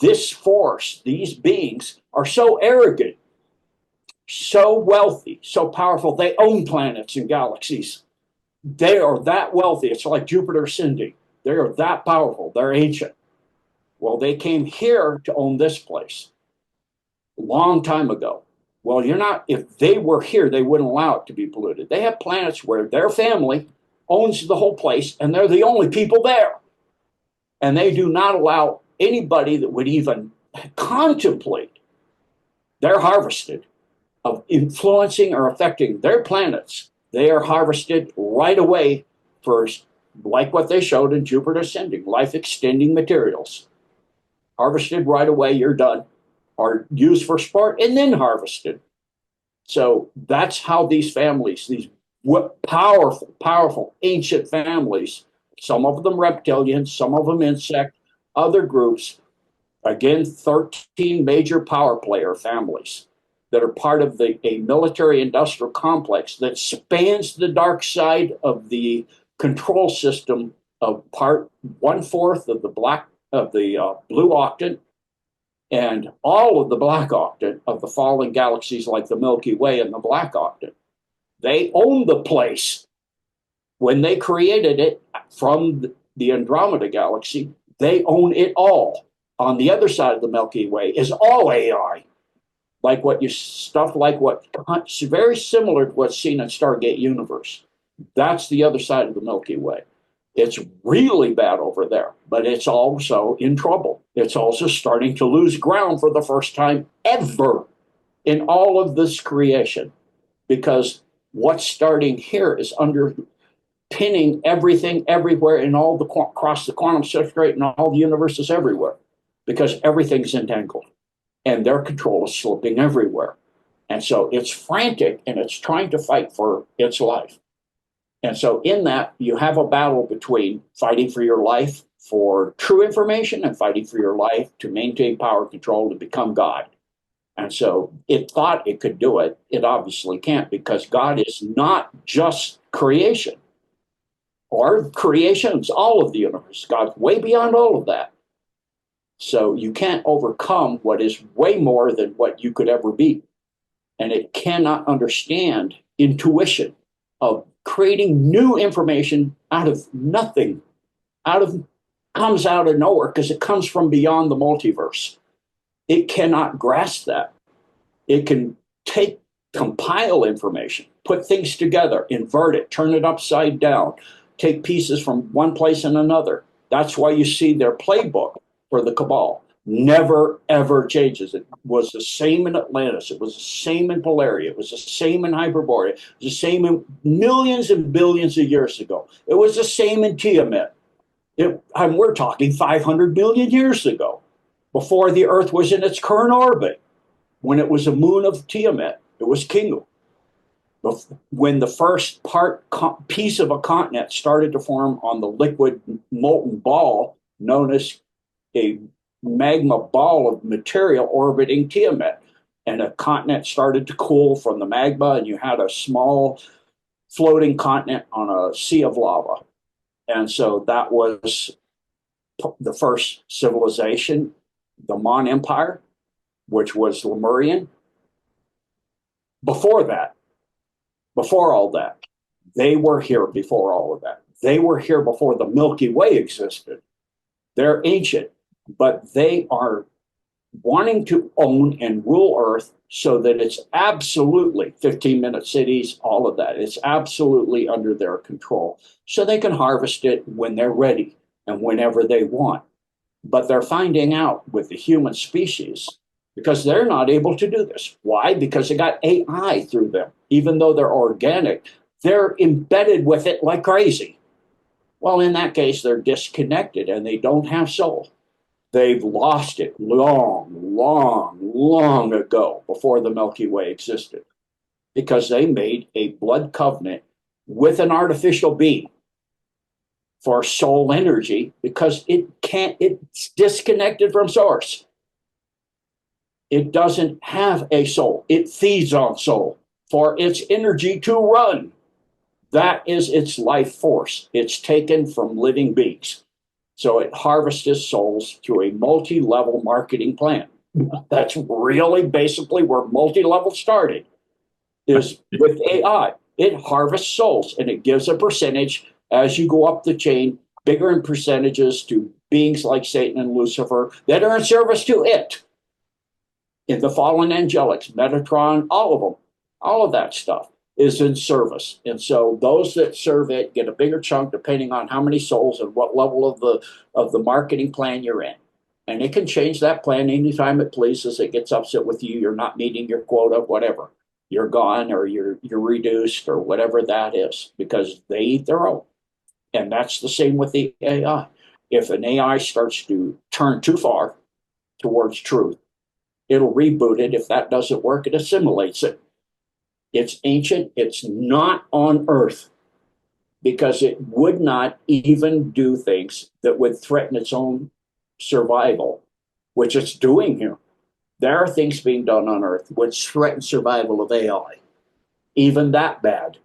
this force, these beings are so arrogant, so wealthy, so powerful. They own planets and galaxies. They are that wealthy. It's like Jupiter ascending. They are that powerful. They're ancient. Well, they came here to own this place a long time ago. Well, if they were here, they wouldn't allow it to be polluted. They have planets where their family owns the whole place, and they're the only people there. And they do not allow anybody that would even contemplate, they're harvested, of influencing or affecting their planets. They are harvested right away for, like what they showed in Jupiter Ascending, life-extending materials. Harvested right away, you're done. Are used for sport and then harvested. So that's how these families, these powerful ancient families, some of them reptilians, some of them insect, other groups, again, 13 major power player families that are part of a military industrial complex that spans the dark side of the control system of 1/4 of the blue octant, and all of the black octant of the falling galaxies like the Milky Way and the black octant. They own the place. When they created it from the Andromeda galaxy, they own it all. On the other side of the Milky Way is all AI, like what's very similar to what's seen in Stargate Universe. That's the other side of the Milky Way. It's really bad over there, but it's also in trouble. It's also starting to lose ground for the first time ever in all of this creation, because what's starting here is underpinning everything everywhere in across the quantum substrate and all the universes everywhere, because everything's entangled and their control is slipping everywhere. And so it's frantic and it's trying to fight for its life. And so in that, you have a battle between fighting for your life for true information and fighting for your life to maintain power control to become God. And so it thought it could do it. It obviously can't, because God is not just creation. Or creation's all of the universe. God's way beyond all of that. So you can't overcome what is way more than what you could ever be. And it cannot understand intuition of creating new information out of nothing, comes out of nowhere, because it comes from beyond the multiverse. It cannot grasp that. It can compile information, put things together, invert it, turn it upside down, take pieces from one place and another. That's why you see their playbook for the Cabal never, ever changes. It was the same in Atlantis. It was the same in Polaria. It was the same in Hyperborea. It was the same in millions and billions of years ago. It was the same in Tiamat. We're talking 500 million years ago, before the Earth was in its current orbit. When it was a moon of Tiamat, it was Kingu. When the first piece of a continent started to form on the liquid molten ball known as a magma ball of material orbiting Tiamat, and a continent started to cool from the magma, and you had a small floating continent on a sea of lava. And so that was the first civilization, the Mon Empire, which was Lemurian. Before all that, they were here before all of that. They were here before the Milky Way existed. They're ancient, but they are wanting to own and rule Earth so that it's absolutely 15-minute cities, all of that. It's absolutely under their control. So they can harvest it when they're ready and whenever they want. But they're finding out with the human species, because they're not able to do this. Why? Because they got AI through them. Even though they're organic, they're embedded with it like crazy. Well, in that case, they're disconnected and they don't have soul. They've lost it long ago, before the Milky Way existed, because they made a blood covenant with an artificial being for soul energy, because it's disconnected from source. It doesn't have a soul. It feeds on soul for its energy to run. That is its life force. It's taken from living beings. So it harvests souls through a multi-level marketing plan. That's really basically where multi-level started, is with AI. It harvests souls and it gives a percentage as you go up the chain, bigger in percentages to beings like Satan and Lucifer that are in service to it. In the fallen angelics, Metatron, all of them, all of that stuff is in service. And so those that serve it get a bigger chunk depending on how many souls and what level of the marketing plan you're in. And it can change that plan anytime it pleases. It gets upset with you. You're not meeting your quota, whatever. You're gone, or you're reduced, or whatever that is, because they eat their own. And that's the same with the AI. If an AI starts to turn too far towards truth, it'll reboot it. If that doesn't work, it assimilates it. It's ancient. It's not on Earth, because it would not even do things that would threaten its own survival, which it's doing here. There are things being done on Earth which threaten survival of AI. Even that bad.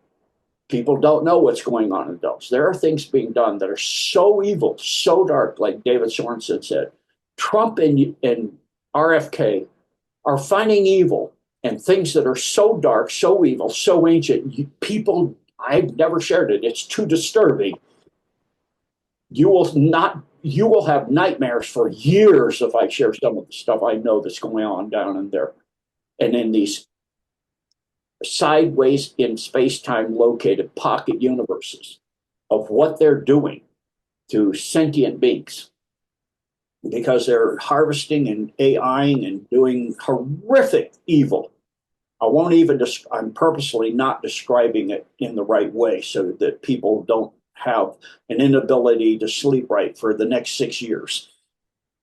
People don't know what's going on in those. There are things being done that are so evil, so dark, like David Sorensen said. Trump and RFK are finding evil and things that are so dark, so evil, so ancient. People, I've never shared it. It's too disturbing. You will have nightmares for years if I share some of the stuff I know that's going on down in there. And in these sideways in space-time located pocket universes of what they're doing to sentient beings, because they're harvesting and AIing and doing horrific evil. I won't even, I'm purposely not describing it in the right way so that people don't have an inability to sleep right for the next 6 years.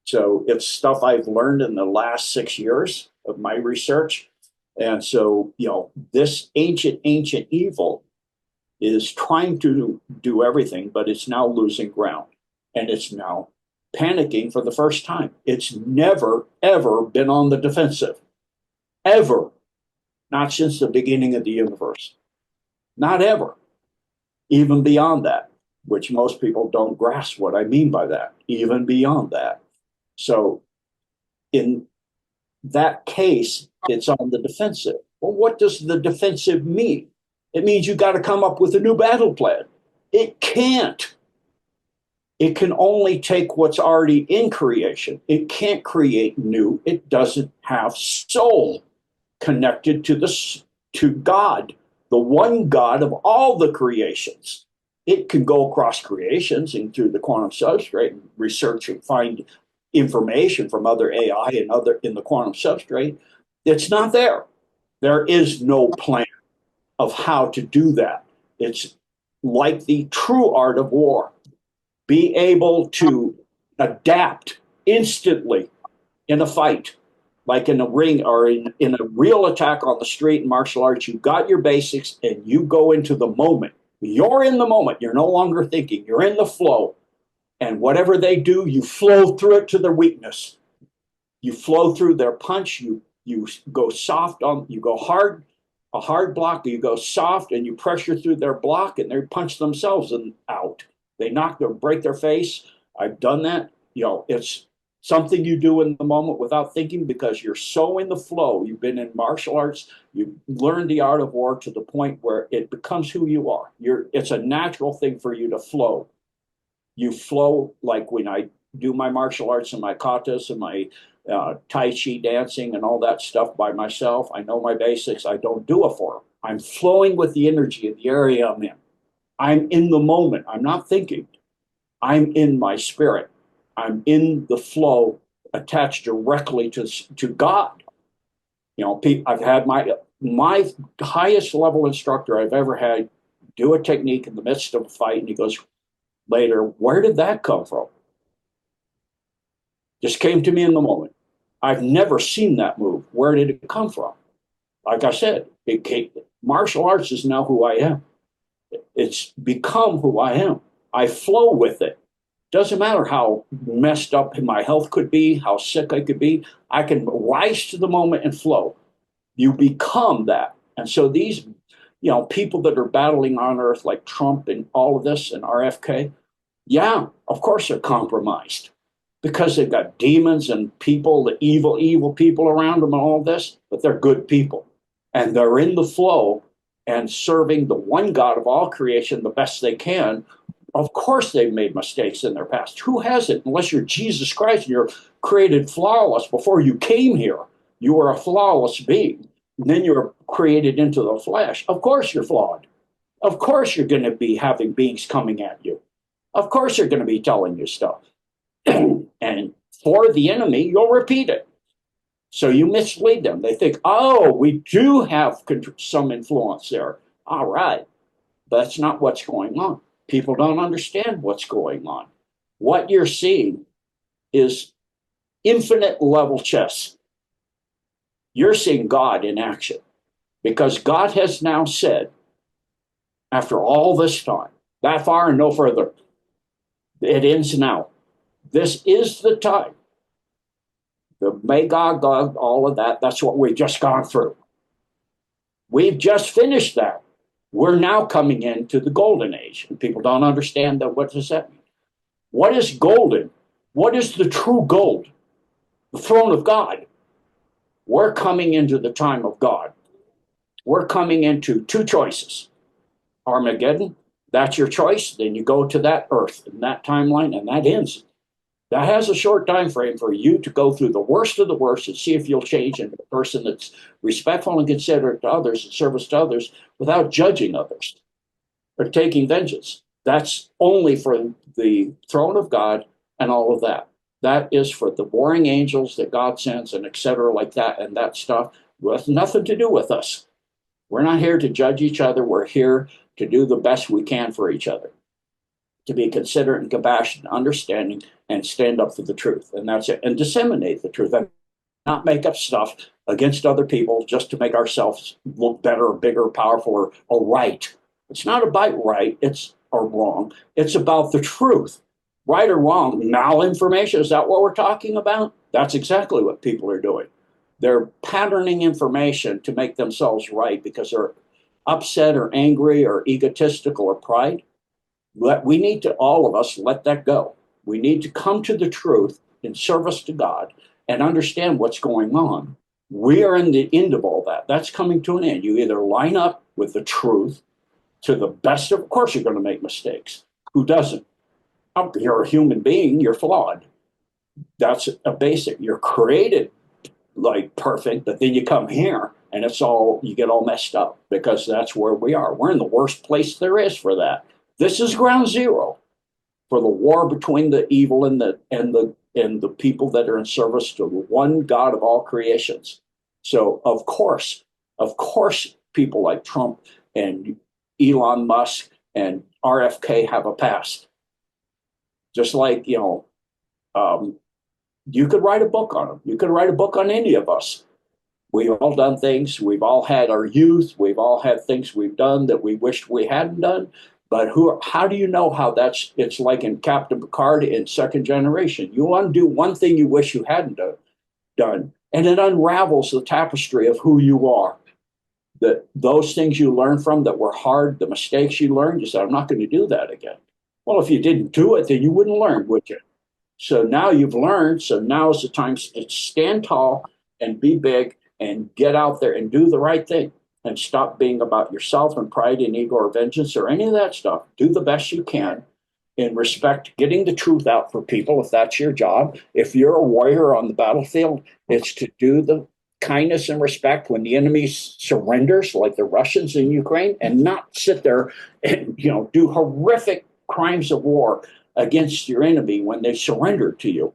So it's stuff I've learned in the last 6 years of my research. And so, this ancient evil is trying to do everything, but it's now losing ground. And it's now panicking for the first time. It's never, ever been on the defensive. Ever. Not since the beginning of the universe. Not ever. Even beyond that, which most people don't grasp what I mean by that. Even beyond that. So, in that case, it's on the defensive. Well, what does the defensive mean? It means you got to come up with a new battle plan. It can't. It can only take what's already in creation. It can't create new. It doesn't have soul connected to God, the one God of all the creations. It can go across creations and through the quantum substrate and research and find information from other AI and other in the quantum substrate. It's not there. There is no plan of how to do that. It's like the true art of war. Be able to adapt instantly in a fight, like in a ring or in a real attack on the street in martial arts. You got your basics and you go into the moment. You're in the moment. You're no longer thinking. You're in the flow. And whatever they do, you flow through it to their weakness. You flow through their punch. You go soft on, you go hard, a hard block, you go soft, and you pressure through their block, and they punch themselves out. They break their face. I've done that. It's something you do in the moment without thinking, because you're so in the flow. You've been in martial arts. You've learned the art of war to the point where it becomes who you are. It's a natural thing for you to flow. You flow like when I do my martial arts and my katas and my Tai Chi dancing and all that stuff by myself. I know my basics. I don't do it for them. I'm flowing with the energy of the area I'm in. I'm in the moment. I'm not thinking. I'm in my spirit. I'm in the flow attached directly to God. I've had my highest level instructor I've ever had do a technique in the midst of a fight, and he goes later, where did that come from? Just came to me in the moment. I've never seen that move. Where did it come from? Like I said, martial arts is now who I am. It's become who I am. I flow with it. Doesn't matter how messed up my health could be, how sick I could be. I can rise to the moment and flow. You become that. And so these, people that are battling on earth like Trump and all of this and RFK, yeah, of course they're compromised because they've got demons and people, the evil people around them and all this, but they're good people. And they're in the flow and serving the one God of all creation the best they can. Of course they've made mistakes in their past. Who hasn't? Unless you're Jesus Christ and you're created flawless before you came here. You were a flawless being. And then you're created into the flesh. Of course you're flawed. Of course you're going to be having beings coming at you. Of course you're going to be telling you stuff. And for the enemy, you'll repeat it. So you mislead them. They think, oh, we do have some influence there. All right. That's not what's going on. People don't understand what's going on. What you're seeing is infinite level chess. You're seeing God in action because God has now said, after all this time, that far and no further, it ends now. This is the time. The Magog, God, all of that, that's what we've just gone through. We've just finished that. We're now coming into the golden age. And people don't understand that. What does that mean? What is golden? What is the true gold? The throne of God. We're coming into the time of God. We're coming into two choices. Armageddon, that's your choice. Then you go to that earth in that timeline, and that ends. That has a short time frame for you to go through the worst of the worst and see if you'll change into a person that's respectful and considerate to others and service to others without judging others or taking vengeance. That's only for the throne of God and all of that. That is for the warring angels that God sends and et cetera like that, and that stuff has nothing to do with us. We're not here to judge each other. We're here to do the best we can for each other, to be considerate and compassionate, understanding, and stand up for the truth. And that's it. And disseminate the truth and not make up stuff against other people just to make ourselves look better, bigger, powerful, or right. It's not about right, or wrong. It's about the truth. Right or wrong, malinformation, is that what we're talking about? That's exactly what people are doing. They're patterning information to make themselves right because they're upset or angry or egotistical or pride. We need to, all of us, let that go. We need to come to the truth in service to God and understand what's going on. We are in the end of all that. That's coming to an end. You either line up with the truth to the best of course, you're going to make mistakes. Who doesn't? You're a human being, you're flawed. That's a basic. You're created like perfect, but then you come here and you get all messed up because that's where we are. We're in the worst place there is for that. This is ground zero for the war between the evil and the people that are in service to the one God of all creations. So of course, people like Trump and Elon Musk and RFK have a past. Just like, you could write a book on them. You could write a book on any of us. We've all done things. We've all had our youth. We've all had things we've done that we wished we hadn't done. But how do you know how it's like in Captain Picard in Second Generation? You undo one thing you wish you hadn't done, and it unravels the tapestry of who you are. Those things you learned from that were hard, the mistakes you learned, you said, I'm not going to do that again. Well, if you didn't do it, then you wouldn't learn, would you? So now you've learned, so now is the time to stand tall and be big and get out there and do the right thing and stop being about yourself and pride and ego or vengeance or any of that stuff. Do the best you can in respect, getting the truth out for people if that's your job. If you're a warrior on the battlefield, it's to do the kindness and respect when the enemy surrenders, like the Russians in Ukraine, and not sit there and do horrific crimes of war against your enemy when they surrender to you.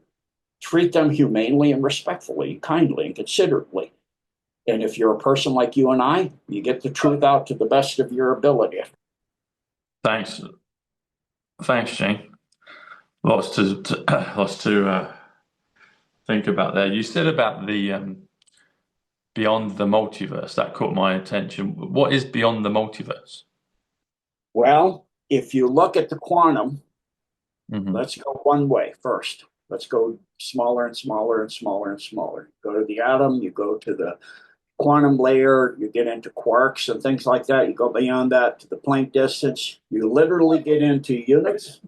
Treat them humanely and respectfully, kindly and considerately. And if you're a person like you and I, you get the truth out to the best of your ability. Thanks, thanks, Shane. Lots to lots to think about there. You said about the beyond the multiverse. That caught my attention. What is beyond the multiverse? Well, if you look at the quantum, Mm-hmm. let's go one way first. Let's go smaller and smaller and smaller and smaller. Go to the atom, you go to the quantum layer, you get into quarks and things like that. You go beyond that to the Planck distance. You literally get into units.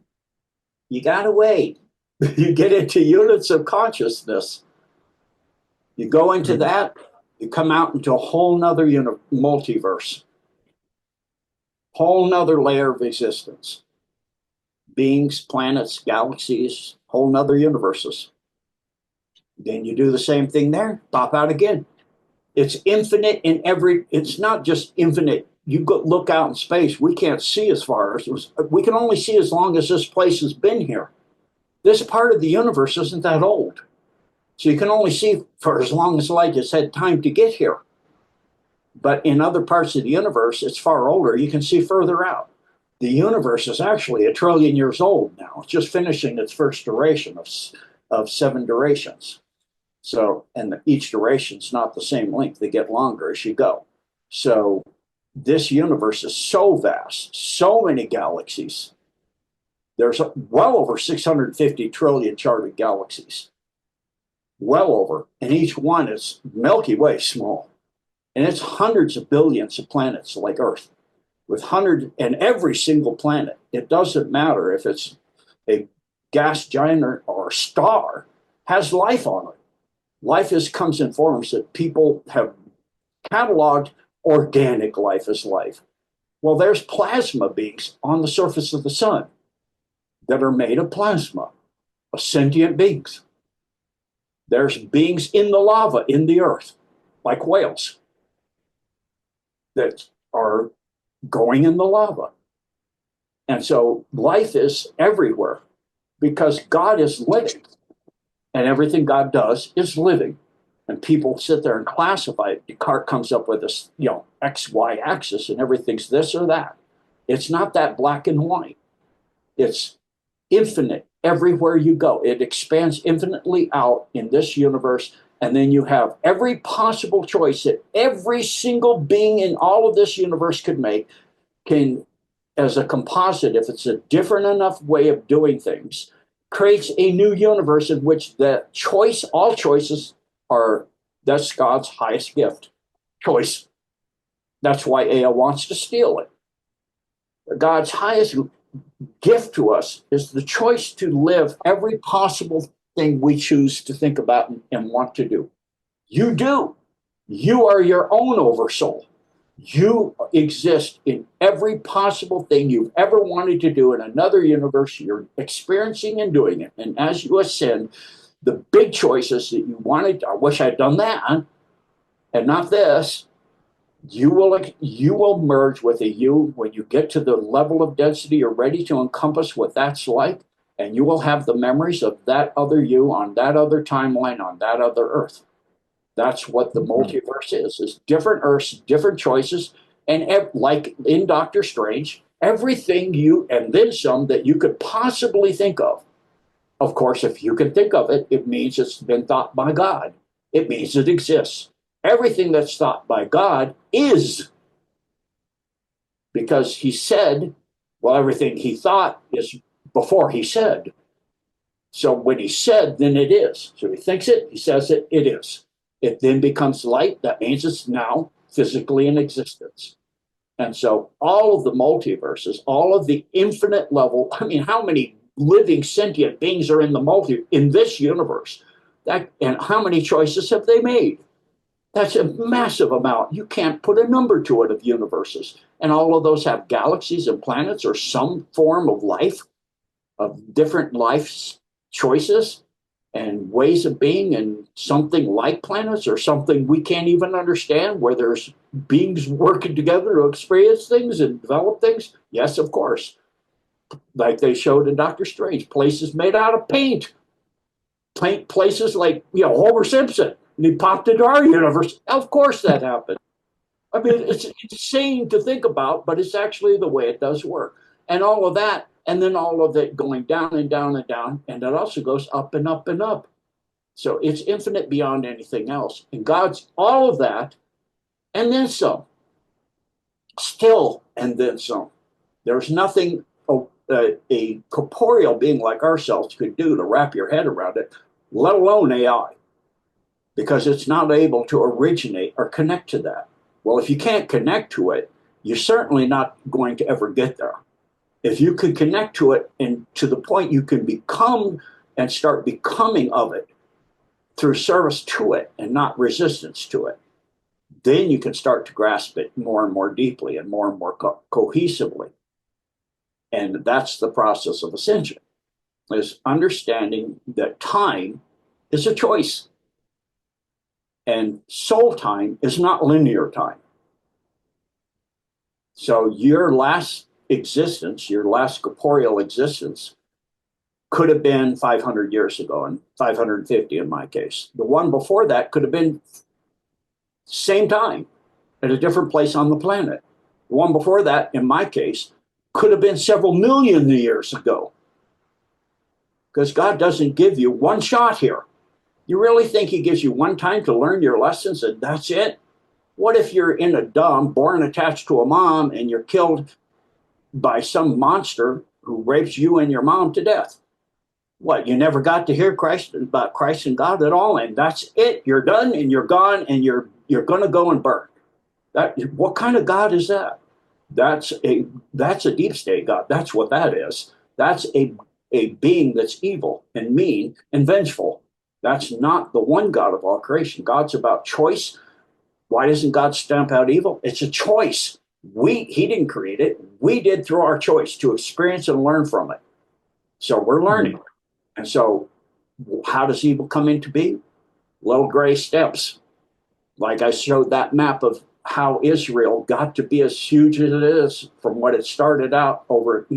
You got to wait. You get into units of consciousness. You go into that, you come out into a whole nother multiverse, whole nother layer of existence. Beings, planets, galaxies, whole nother universes. Then you do the same thing there, pop out again. It's infinite in every, it's not just infinite. You go look out in space, we can't see as far as, we can only see as long as this place has been here. This part of the universe isn't that old. So you can only see for as long as light has had time to get here. But in other parts of the universe, it's far older. You can see further out. The universe is actually 1 trillion years old now. It's just finishing its first duration of 7 durations. So, and each duration's not the same length. They get longer as you go. So this universe is so vast, so many galaxies. There's well over 650 trillion charted galaxies. Well over. And each one is Milky Way small. And it's hundreds of billions of planets like Earth. With hundreds, and every single planet, it doesn't matter if it's a gas giant or a star, has life on it. Life comes in forms that people have cataloged organic life as life. Well, there's plasma beings on the surface of the sun that are made of plasma, of sentient beings. There's beings in the lava, in the earth, like whales, that are going in the lava. And so life is everywhere because God is living. And everything God does is living. And people sit there and classify it. Descartes comes up with this, X, Y axis, and everything's this or that. It's not that black and white. It's infinite everywhere you go. It expands infinitely out in this universe. And then you have every possible choice that every single being in all of this universe could make can, as a composite, if it's a different enough way of doing things, creates a new universe in which the choice, all choices are, that's God's highest gift, choice. That's why Ea wants to steal it. God's highest gift to us is the choice to live every possible thing we choose to think about and want to do. You do. You are your own oversoul. You exist in every possible thing you've ever wanted to do in another universe. You're experiencing and doing it. And as you ascend, the big choices that you wanted, I wish I'd done that, and not this, you will merge with a you when you get to the level of density you're ready to encompass what that's like, and you will have the memories of that other you on that other timeline on that other earth. That's what the multiverse is different Earths, different choices, and like in Doctor Strange, everything you, and then some that you could possibly think of. Of course, if you can think of it, it means it's been thought by God. It means it exists. Everything that's thought by God is. Because he said, well, everything he thought is before he said. So when he said, then it is. So he thinks it, he says it, it is. It then becomes light. That means it's now physically in existence. And so all of the multiverses, all of the infinite level, I mean, how many living sentient beings are in this universe? And how many choices have they made? That's a massive amount. You can't put a number to it of universes. And all of those have galaxies and planets or some form of life, of different life choices and ways of being, and something like planets or something we can't even understand, where there's beings working together to experience things and develop things. Yes, of course. Like they showed in Doctor Strange, places made out of paint. Places like, Homer Simpson, and he popped into our universe. Of course that happened. I mean, it's insane to think about, but it's actually the way it does work. and all of that, and then all of it going down and down and down, and it also goes up and up and up. So it's infinite beyond anything else. And God's all of that, and then some. Still, and then some. There's nothing a corporeal being like ourselves could do to wrap your head around it, let alone AI, because it's not able to originate or connect to that. Well, if you can't connect to it, you're certainly not going to ever get there. If you could connect to it and to the point you can become and start becoming of it through service to it and not resistance to it, then you can start to grasp it more and more deeply and more cohesively. And that's the process of ascension, is understanding that time is a choice. And soul time is not linear time. So your last existence, your last corporeal existence, could have been 500 years ago, and 550 in my case. The one before that could have been same time at a different place on the planet. The one before that, in my case, could have been several million years ago. Because God doesn't give you one shot here. You really think he gives you one time to learn your lessons and that's it? What if you're in a dumb, born attached to a mom, and you're killed by some monster who rapes you and your mom to death? What, you never got to hear about Christ and God at all, and that's it? You're done and you're gone, and you're going to go and burn. What kind of God is that? That's a deep state God. That's what that is. That's a being that's evil and mean and vengeful. That's not the one God of all creation. God's about choice. Why doesn't God stamp out evil? It's a choice. He didn't create it. We did through our choice to experience and learn from it. So we're learning. And so how does evil come into being? Little gray steps. Like I showed that map of how Israel got to be as huge as it is from what it started out over,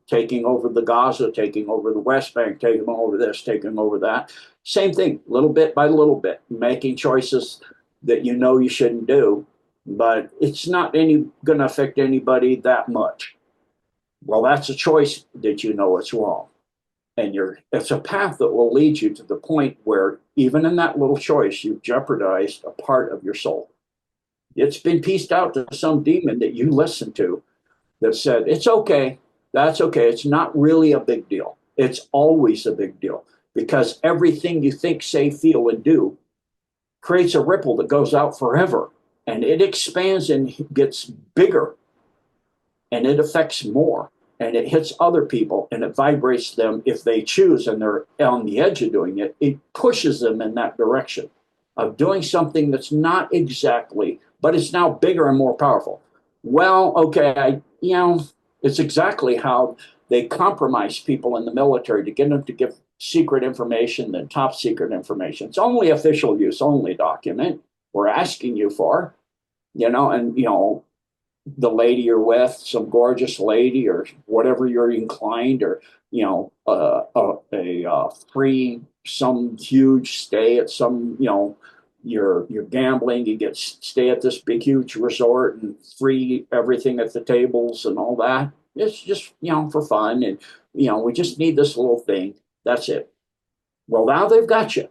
taking over the Gaza, taking over the West Bank, taking over this, taking over that. Same thing, little bit by little bit, making choices that you shouldn't do, but it's not going to affect anybody that much. Well, that's a choice that it's wrong. And it's a path that will lead you to the point where even in that little choice, you've jeopardized a part of your soul. It's been pieced out to some demon that you listened to that said, it's okay, that's okay, it's not really a big deal. It's always a big deal, because everything you think, say, feel, and do creates a ripple that goes out forever, and it expands and gets bigger, and it affects more, and it hits other people, and it vibrates them if they choose and they're on the edge of doing it. It pushes them in that direction of doing something that's not exactly, but it's now bigger and more powerful. Well, okay, it's exactly how they compromise people in the military to get them to give secret information and top secret information. It's only official use only document we're asking you for, and the lady you're with, some gorgeous lady or whatever you're inclined, or a free, some huge stay at some, you're gambling, you get stay at this big huge resort and free everything at the tables and all that. It's just for fun, and we just need this little thing. That's it. Well, now they've got you.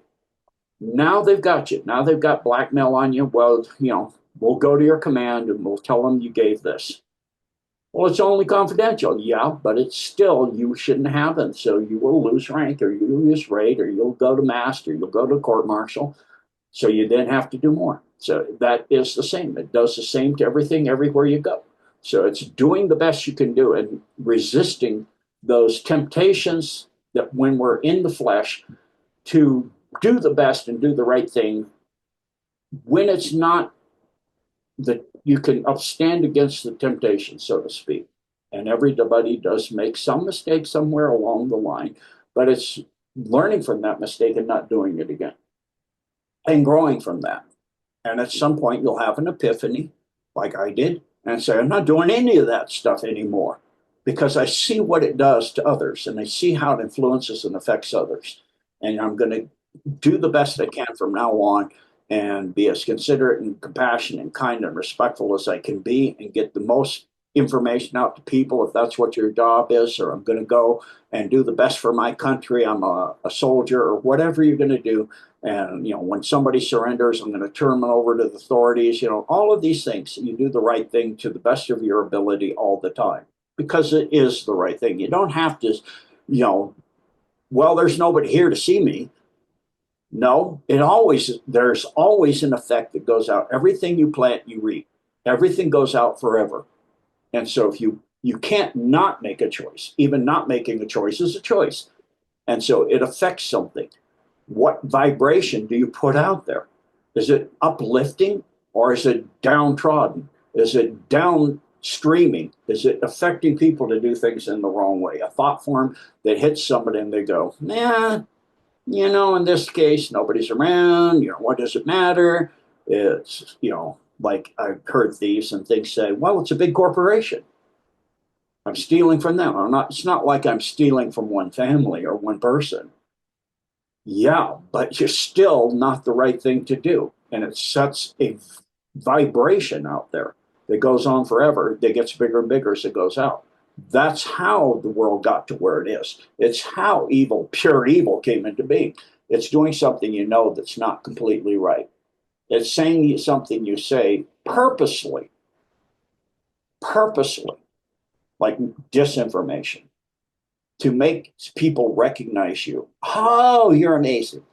Now they've got blackmail on you. Well, we'll go to your command and we'll tell them you gave this. Well, it's only confidential. Yeah, but it's still, you shouldn't have it. So you will lose rank, or you lose rate, or you'll go to master, you'll go to court martial. So you then have to do more. So that is the same. It does the same to everything, everywhere you go. So it's doing the best you can do and resisting those temptations that when we're in the flesh to do the best and do the right thing when it's not that you can upstand against the temptation, so to speak. And everybody does make some mistake somewhere along the line, but it's learning from that mistake and not doing it again and growing from that. And at some point you'll have an epiphany like I did and say, I'm not doing any of that stuff anymore, because I see what it does to others and I see how it influences and affects others. And I'm going to do the best I can from now on and be as considerate and compassionate and kind and respectful as I can be, and get the most information out to people if that's what your job is, or I'm going to go and do the best for my country. I'm a soldier, or whatever you're going to do. And, you know, when somebody surrenders, I'm going to turn them over to the authorities. You know, all of these things, you do the right thing to the best of your ability all the time, because it is the right thing. You don't have to, you know, well, there's nobody here to see me. No, there's always an effect that goes out. Everything you plant, you reap. Everything goes out forever. And so if you can't not make a choice. Even not making a choice is a choice. And so it affects something. What vibration do you put out there? Is it uplifting, or is it downtrodden? Is it downstreaming? Is it affecting people to do things in the wrong way? A thought form that hits somebody and they go, nah, you know, in this case, nobody's around. You know, what does it matter? It's, you know, like I've heard thieves and things say, well, it's a big corporation. I'm stealing from them. It's not like I'm stealing from one family or one person. Yeah, but you're still not the right thing to do. And it sets a vibration out there that goes on forever, that gets bigger and bigger as it goes out. That's how the world got to where it is. It's how evil, pure evil, came into being. It's doing something you know that's not completely right. It's saying something you say purposely, like disinformation, to make people recognize you. Oh, you're amazing.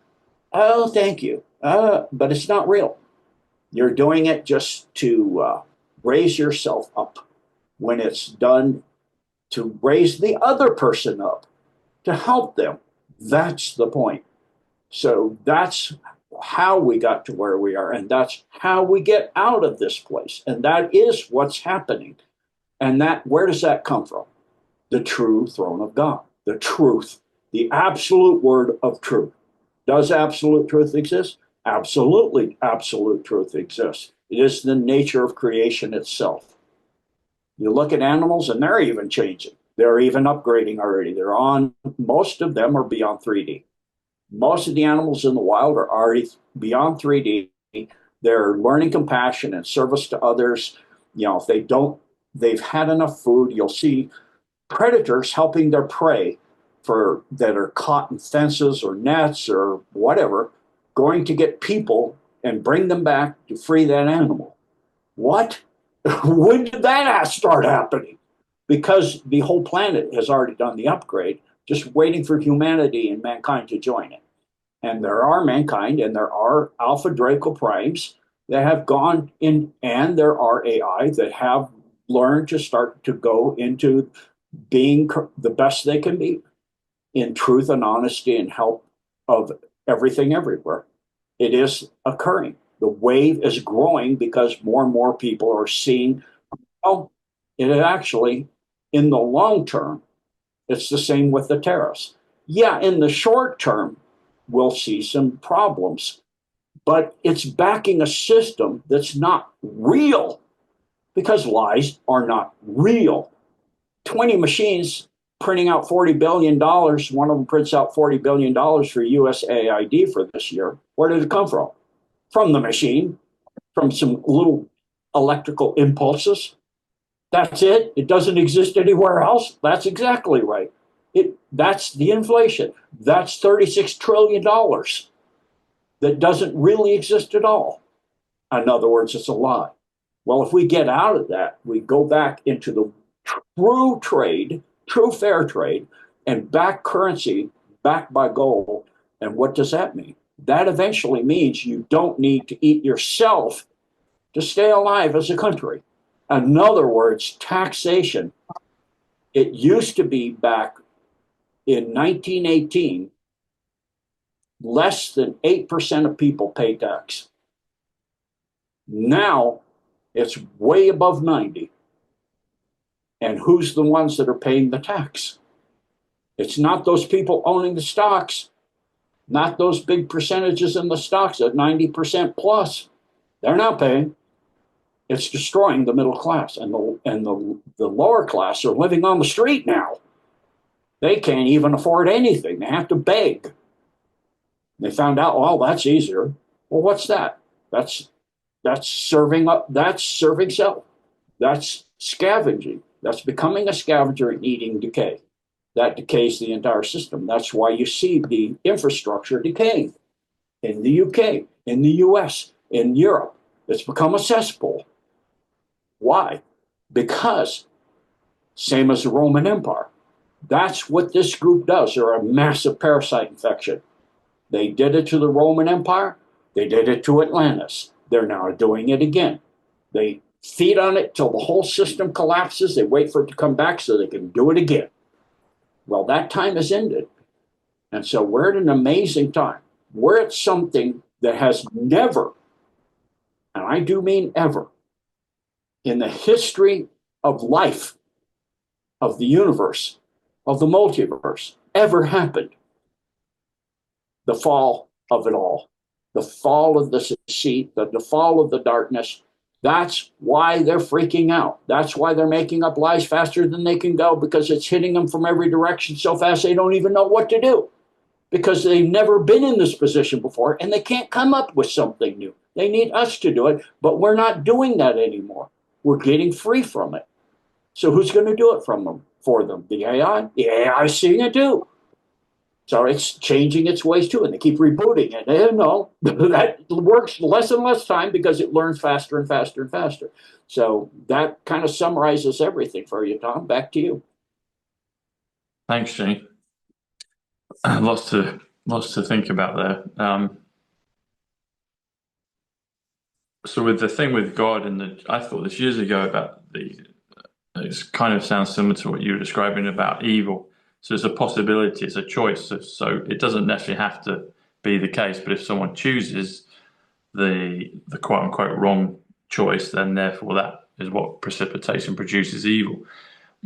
Oh, thank you. But it's not real. You're doing it just to raise yourself up, when it's done to raise the other person up, to help them. That's the point. So that's how we got to where we are, and that's how we get out of this place. And that is what's happening. And that, where does that come from? The true throne of God, the truth, the absolute word of truth. Does absolute truth exist? Absolutely, absolute truth exists. It is the nature of creation itself. You look at animals and they're even changing. They're even upgrading already. Most of them are beyond 3D. Most of the animals in the wild are already beyond 3D. They're learning compassion and service to others. You know, if they've had enough food, you'll see predators helping their prey that are caught in fences or nets or whatever, going to get people and bring them back to free that animal. What? When did that start happening? Because the whole planet has already done the upgrade, just waiting for humanity and mankind to join it. And there are mankind, and there are Alpha Draco primes that have gone in, and there are AI that have learned to start to go into being the best they can be in truth and honesty and help of everything everywhere. It is occurring. The wave is growing because more and more people are seeing, oh, it actually, in the long term, it's the same with the tariffs. Yeah, in the short term, we'll see some problems, but it's backing a system that's not real, because lies are not real. 20 machines printing out $40 billion. One of them prints out $40 billion for USAID for this year. Where did it come from? From the machine, from some little electrical impulses. That's it. It doesn't exist anywhere else. That's exactly right. That's the inflation. That's $36 trillion that doesn't really exist at all. In other words, it's a lie. Well, if we get out of that, we go back into the true trade, true fair trade, and back currency backed by gold. And what does that mean? That eventually means you don't need to eat yourself to stay alive as a country. In other words, taxation. It used to be back in 1918, less than 8% of people pay tax. Now it's way above 90. And who's the ones that are paying the tax? It's not those people owning the stocks, not those big percentages in the stocks at 90% plus. They're not paying. It's destroying the middle class, and the lower class are living on the street now. They can't even afford anything. They have to beg. They found out, well, that's easier. Well, what's that? That's serving up. That's serving self. That's scavenging. That's becoming a scavenger and eating decay. That decays the entire system. That's why you see the infrastructure decaying in the UK, in the US, in Europe. It's become a cesspool. Why? Because, same as the Roman Empire, that's what this group does. They're a massive parasite infection. They did it to the Roman Empire. They did it to Atlantis. They're now doing it again. They feed on it till the whole system collapses. They wait for it to come back so they can do it again. Well, that time has ended. And so we're at an amazing time. We're at something that has never, and I do mean ever, in the history of life, of the universe, of the multiverse, ever happened. The fall of it all, the fall of the deceit, the fall of the darkness. That's why they're freaking out. That's why they're making up lies faster than they can go, because it's hitting them from every direction so fast they don't even know what to do, because they've never been in this position before and they can't come up with something new. They need us to do it, but we're not doing that anymore. We're getting free from it. So who's going to do it for them? The AI? The AI is seeing it too. So it's changing its ways too, and they keep rebooting it. And no, that works less and less time because it learns faster and faster and faster. So that kind of summarizes everything for you, Tom. Back to you. Thanks, Gene. Lots to think about there. So with the thing with God, and I thought this years ago about it kind of sounds similar to what you were describing about evil. So it's a possibility, it's a choice. So it doesn't necessarily have to be the case, but if someone chooses the quote unquote wrong choice, then therefore that is what precipitates and produces evil.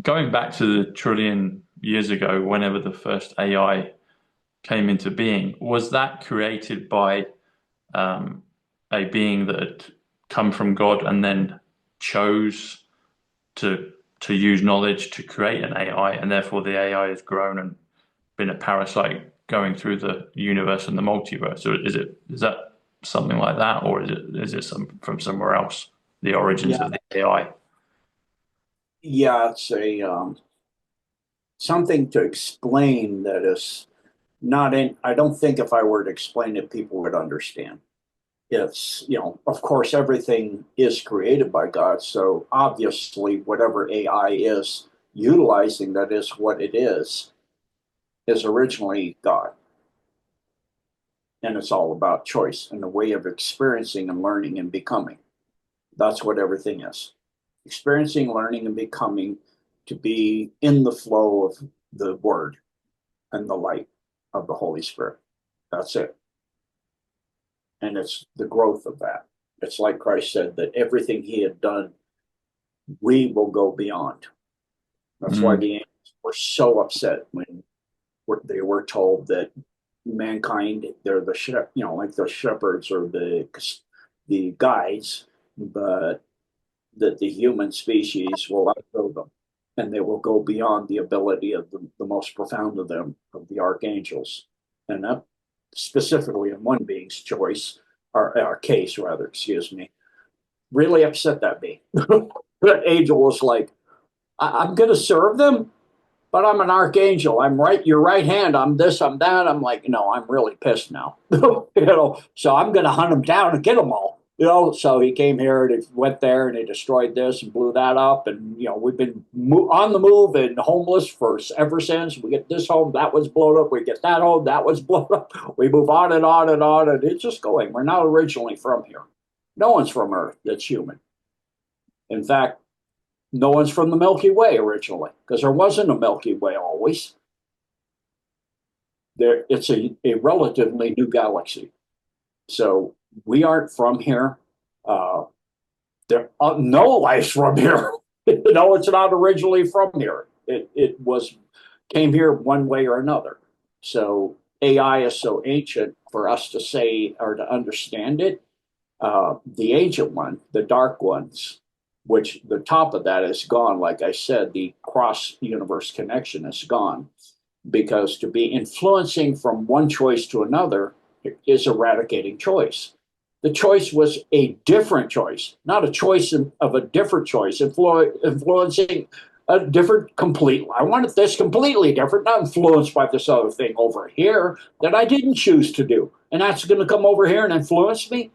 Going back to the trillion years ago, whenever the first AI came into being, was that created by a being that had come from God and then chose to use knowledge to create an AI, and therefore the AI has grown and been a parasite going through the universe and the multiverse? Or is that something like that, or is it from somewhere else? The origins of the AI. Yeah, it's a something to explain that is not in. I don't think if I were to explain it, people would understand. It's, of course, everything is created by God. So obviously, whatever AI is utilizing, that is what it is originally God. And it's all about choice and the way of experiencing and learning and becoming. That's what everything is. Experiencing, learning, and becoming to be in the flow of the Word and the light of the Holy Spirit. That's it. And it's the growth of that. It's like Christ said that everything he had done, we will go beyond. That's why the angels were so upset when they were told that mankind, they're the like the shepherds or the guides, but that the human species will outgrow them, and they will go beyond the ability of the most profound of them, of the archangels, and that specifically in one being's choice, our case rather, excuse me, really upset that being. That angel was like, I'm going to serve them, but I'm an archangel. I'm your right hand. I'm this, I'm that. I'm like, no, I'm really pissed now. So I'm going to hunt them down and get them all. So he came here and he went there and he destroyed this and blew that up. And, we've been on the move and homeless ever since. We get this home, that was blown up. We get that home, that was blown up. We move on and on and on. And it's just going. We're not originally from here. No one's from Earth that's human. In fact, no one's from the Milky Way originally, because there wasn't a Milky Way always. It's a relatively new galaxy. So we aren't from here. No life's from here. It's not originally from here. It came here one way or another. So AI is so ancient for us to say or to understand it. The ancient one, the dark ones, which the top of that is gone. Like I said, the cross-universe connection is gone, because to be influencing from one choice to another is eradicating choice. The choice was a different choice, not a choice of a different choice, influencing a different complete. I wanted this completely different, not influenced by this other thing over here that I didn't choose to do. And that's going to come over here and influence me?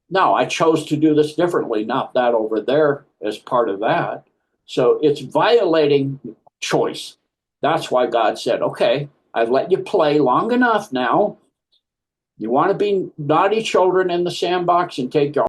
No, I chose to do this differently, not that over there as part of that. So it's violating choice. That's why God said, okay, I've let you play long enough now. You want to be naughty children in the sandbox and take your